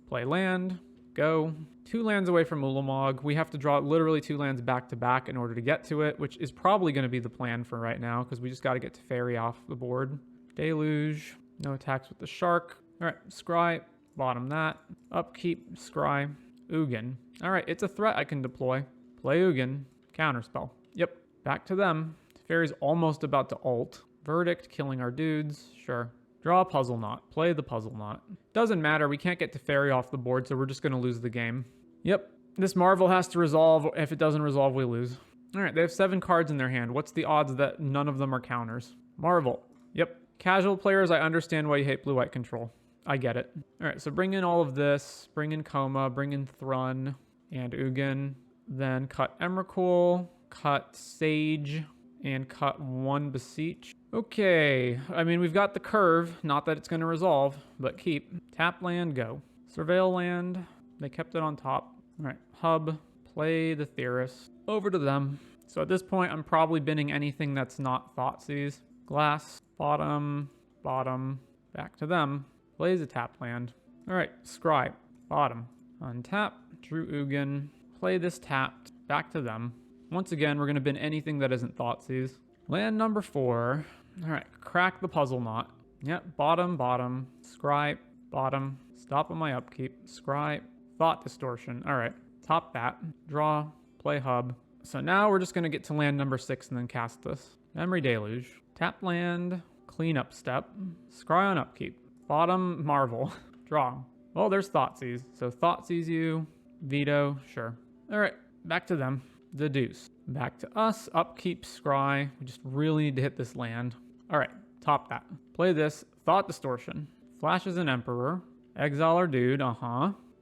Play land. Go. 2 lands away from Ulamog. We have to draw literally 2 lands back to back in order to get to it, which is probably going to be the plan for right now because we just got to get Teferi off the board. Deluge. No attacks with the Shark. All right. Scry. Bottom that. Upkeep. Scry. Ugin. All right. It's a threat I can deploy. Play Ugin. Counterspell. Yep. Back to them. Teferi's almost about to ult. Verdict, killing our dudes. Sure. Draw a Puzzle Knot. Play the Puzzle Knot. Doesn't matter. We can't get Teferi off the board, so we're just going to lose the game. Yep. This Marvel has to resolve. If it doesn't resolve, we lose. All right, they have 7 cards in their hand. What's the odds that none of them are counters? Marvel. Yep. Casual players, I understand why you hate blue-white control. I get it. All right, so bring in all of this. Bring in Coma, bring in Thrun and Ugin. Then cut Emrakul, cut Sage, and cut 1 Beseech. Okay, I mean, we've got the curve. Not that it's going to resolve, but keep. Tap land, go. Surveil land. They kept it on top. All right, hub, play the Theorist. Over to them. So at this point, I'm probably binning anything that's not Thoughtseize. Glass, bottom, bottom, back to them. Plays a tap land. All right, Scry, bottom. Untap, drew Ugin. Play this tapped, back to them. Once again, we're going to bin anything that isn't Thoughtseize. Land number 4. All right, crack the puzzle knot. Yep, bottom, bottom, Scry, bottom. Stop on my upkeep. Scry, Thought Distortion. All right, top that. Draw, play hub. So now we're just going to get to land number 6 and then cast this. Memory Deluge. Tap land, cleanup step. Scry on upkeep. Bottom, Marvel. Draw. Well, there's Thoughtseize. So Thoughtseize you. Veto, sure. All right, back to them. Deduce. Back to us. Upkeep, Scry. We just really need to hit this land. All right, top that. Play this. Thought Distortion. Flashes an Emperor. Exile our dude.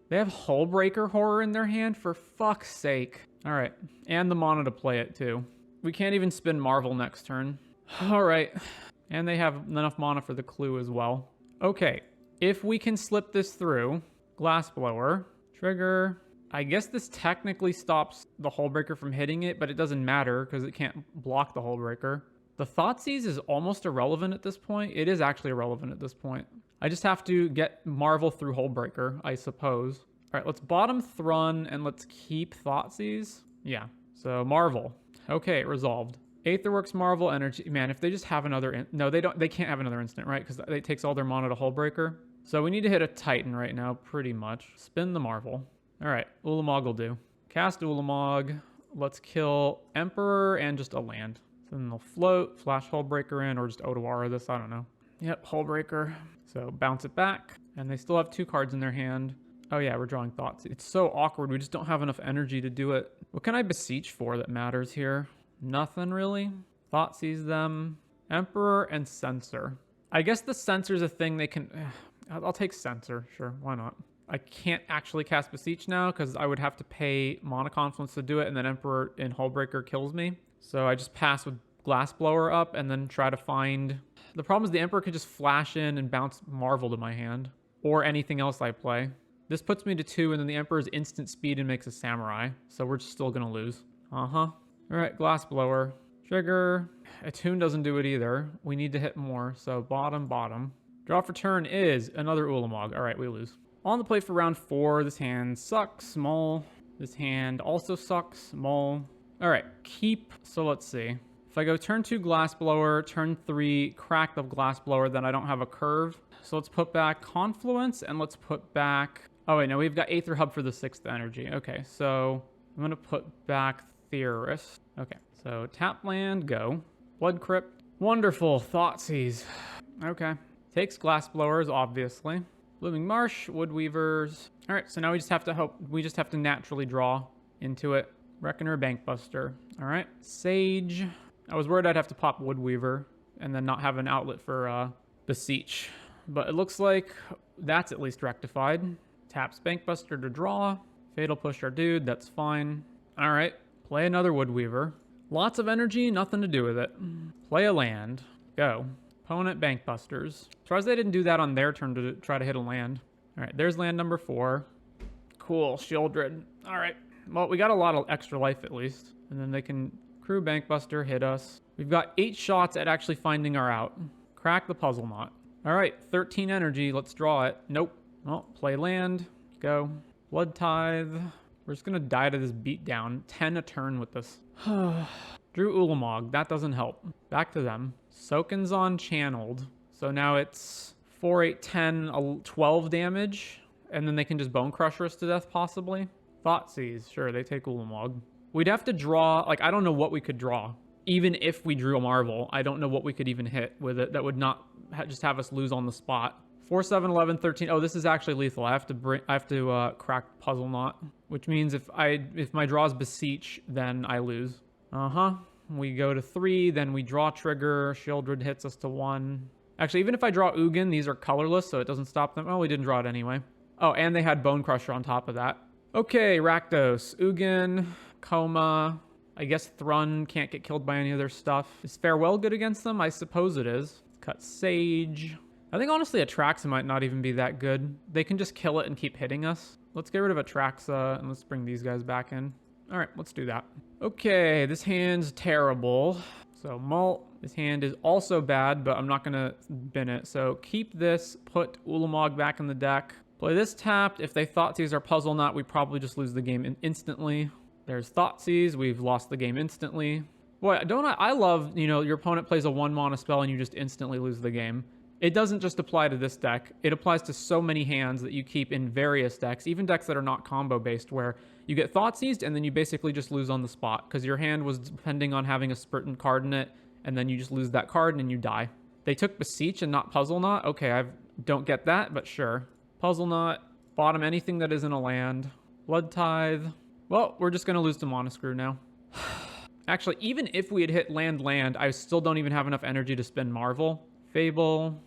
They have Hullbreaker Horror in their hand? For fuck's sake. All right, and the mana to play it too. We can't even spin Marvel next turn. All right, and they have enough mana for the clue as well. Okay, if we can slip this through, Glassblower, trigger. I guess this technically stops the Hullbreaker from hitting it, but it doesn't matter because it can't block the Hullbreaker. The Thoughtseize is almost irrelevant at this point. It is actually irrelevant at this point. I just have to get Marvel through Hullbreaker, I suppose. All right, let's bottom Thrun and let's keep Thoughtseize. Yeah, so Marvel. Okay, resolved. Aetherworks, Marvel, Energy. Man, if they just have another... No, they don't. They can't have another instant, right? Because it takes all their mana to Hullbreaker. So we need to hit a Titan right now, pretty much. Spin the Marvel. All right, Ulamog will do. Cast Ulamog. Let's kill Emperor and just a land. So then they'll float, flash Hullbreaker in, or just Otawara this, I don't know. Yep, Hullbreaker. So bounce it back. And they still have 2 cards in their hand. Oh yeah, we're drawing Thoughts. It's so awkward. We just don't have enough energy to do it. What can I beseech for that matters here? Nothing really. Thoughtseize them. Emperor and Censor. I guess the Censor's a thing they can... I'll take Censor. Sure, why not? I can't actually cast Beseech now because I would have to pay Mana Confluence to do it, and then Emperor in Hullbreaker kills me. So I just pass with Glassblower up and then try to find... The problem is the Emperor could just flash in and bounce Marvel to my hand. Or anything else I play. This puts me to 2, and then the Emperor's instant speed and makes a Samurai. So we're just still going to lose. All right, Glassblower. Trigger. Attune doesn't do it either. We need to hit more. So bottom, bottom. Draw for turn is another Ulamog. All right, we lose. On the play for round 4, this hand sucks, small. This hand also sucks, small. All right, keep. So let's see. If I go turn 2 Glassblower, turn 3 crack the Glassblower, then I don't have a curve. So let's put back Confluence and let's put back... Oh wait, no, we've got Aether Hub for the 6th energy. Okay, so I'm gonna put back Theorist. Okay, so tap land, go. Blood Crypt. Wonderful, Thoughtseize. Okay. Takes Glassblowers, obviously. Blooming Marsh, Woodweavers. All right, so now we just have to naturally draw into it. Reckoner, Bankbuster. All right, Sage. I was worried I'd have to pop Woodweaver and then not have an outlet for Beseech. But it looks like that's at least rectified. Taps Bankbuster to draw. Fatal Push our dude, that's fine. All right, play another Woodweaver. Lots of energy, nothing to do with it. Play a land. Go. Opponent Bankbusters. Surprised they didn't do that on their turn to try to hit a land. All right, there's land number 4. Cool, Shieldred. All right, well, we got a lot of extra life at least. And then they can crew Bankbuster, hit us. We've got 8 shots at actually finding our out. Crack the puzzle knot. All right, 13 energy, let's draw it. Nope. Well, play land, go. Blood Tithe. We're just gonna die to this beatdown. 10 a turn with this. Drew Ulamog, that doesn't help. Back to them. Soken's channeled. So now it's 4, 8, 10, 12 damage. And then they can just Bone Crusher us to death, possibly. Thoughtseize, sure, they take Ulamog. We'd have to draw, like, I don't know what we could draw. Even if we drew a Marvel, I don't know what we could even hit with it. That would not just have us lose on the spot. 4, 7, 11, 13. Oh, this is actually lethal. I have to crack Puzzle Knot. which means if my draws Beseech, then I lose. We go to 3, then we draw trigger. Shieldred hits us to 1. Actually, even if I draw Ugin, these are colorless, so it doesn't stop them. Oh, we didn't draw it anyway. Oh, and they had Bone Crusher on top of that. Okay, Rakdos, Ugin, Coma. I guess Thrun can't get killed by any of their stuff. Is Farewell good against them? I suppose it is. Cut Sage. I think honestly Atraxa might not even be that good. They can just kill it and keep hitting us. Let's get rid of Atraxa and let's bring these guys back in. All right, let's do that. Okay, this hand's terrible. So Mult, this hand is also bad, but I'm not gonna bin it. So keep this, put Ulamog back in the deck. Play this tapped. If they Thoughtseize our Puzzle Knot, we probably just lose the game instantly. There's Thoughtseize, we've lost the game instantly. Boy, I love, your opponent plays a 1-mana spell and you just instantly lose the game. It doesn't just apply to this deck. It applies to so many hands that you keep in various decks, even decks that are not combo-based, where you get Thoughtseized and then you basically just lose on the spot because your hand was depending on having a certain card in it, and then you just lose that card and then you die. They took Beseech and not Puzzle Knot? Okay, I don't get that, but sure. Puzzle Knot, bottom anything that isn't a land. Blood Tithe. Well, we're just going to lose to Mana Screw now. Actually, even if we had hit land, I still don't even have enough energy to spin Marvel. Fable.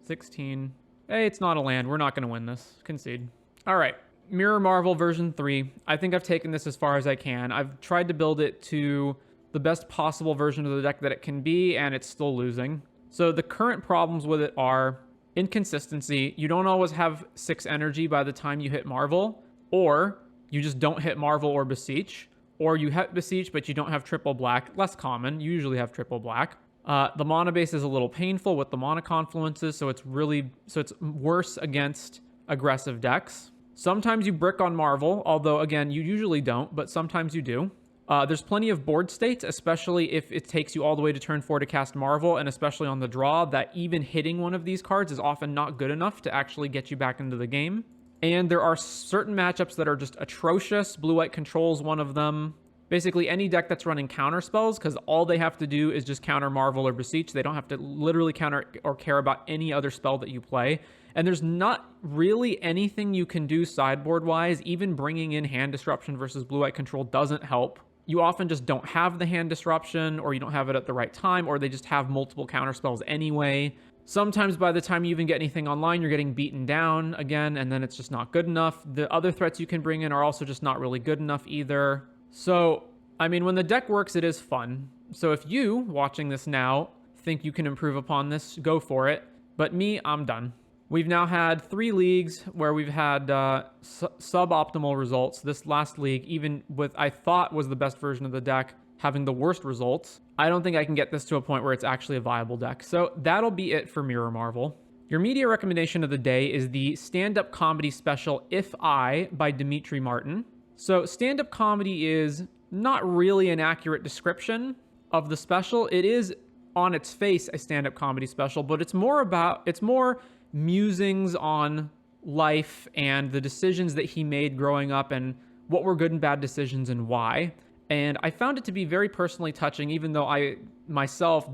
16. Hey, it's not a land. We're not going to win this. Concede. All right. Mirror Marvel version 3. I think I've taken this as far as I can. I've tried to build it to the best possible version of the deck that it can be, and it's still losing. So the current problems with it are inconsistency. You don't always have 6 energy by the time you hit Marvel, or you just don't hit Marvel or Beseech, or you hit Beseech, but you don't have triple black. Less common. You usually have triple black. The mana base is a little painful with the mana confluences, so it's worse against aggressive decks. Sometimes you brick on Marvel, although again, you usually don't, but sometimes you do. There's plenty of board states, especially if it takes you all the way to turn 4 to cast Marvel, and especially on the draw, that even hitting one of these cards is often not good enough to actually get you back into the game. And there are certain matchups that are just atrocious. Blue-White Control's one of them. Basically, any deck that's running counter spells, because all they have to do is just counter Marvel or Beseech. They don't have to literally counter or care about any other spell that you play. And there's not really anything you can do sideboard-wise. Even bringing in Hand Disruption versus Blue-White Control doesn't help. You often just don't have the Hand Disruption, or you don't have it at the right time, or they just have multiple counter spells anyway. Sometimes by the time you even get anything online, you're getting beaten down again, and then it's just not good enough. The other threats you can bring in are also just not really good enough either. So, I mean, when the deck works, it is fun. So if you, watching this now, think you can improve upon this, go for it. But me, I'm done. We've now had 3 leagues where we've had suboptimal results. This last league, even with I thought was the best version of the deck, having the worst results. I don't think I can get this to a point where it's actually a viable deck. So that'll be it for Mirror Marvel. Your media recommendation of the day is the stand-up comedy special If I by Demetri Martin. So stand-up comedy is not really an accurate description of the special. It is on its face a stand-up comedy special, but it's more musings on life and the decisions that he made growing up and what were good and bad decisions and why. And I found it to be very personally touching, even though I myself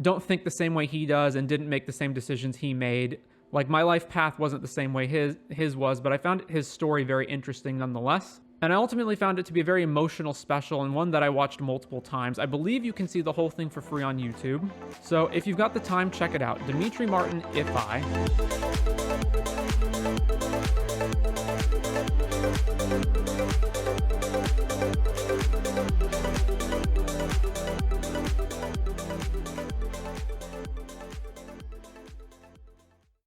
don't think the same way he does and didn't make the same decisions he made. Like, my life path wasn't the same way his was, but I found his story very interesting nonetheless. And I ultimately found it to be a very emotional special and one that I watched multiple times. I believe you can see the whole thing for free on YouTube. So if you've got the time, check it out. Demetri Martin, If I.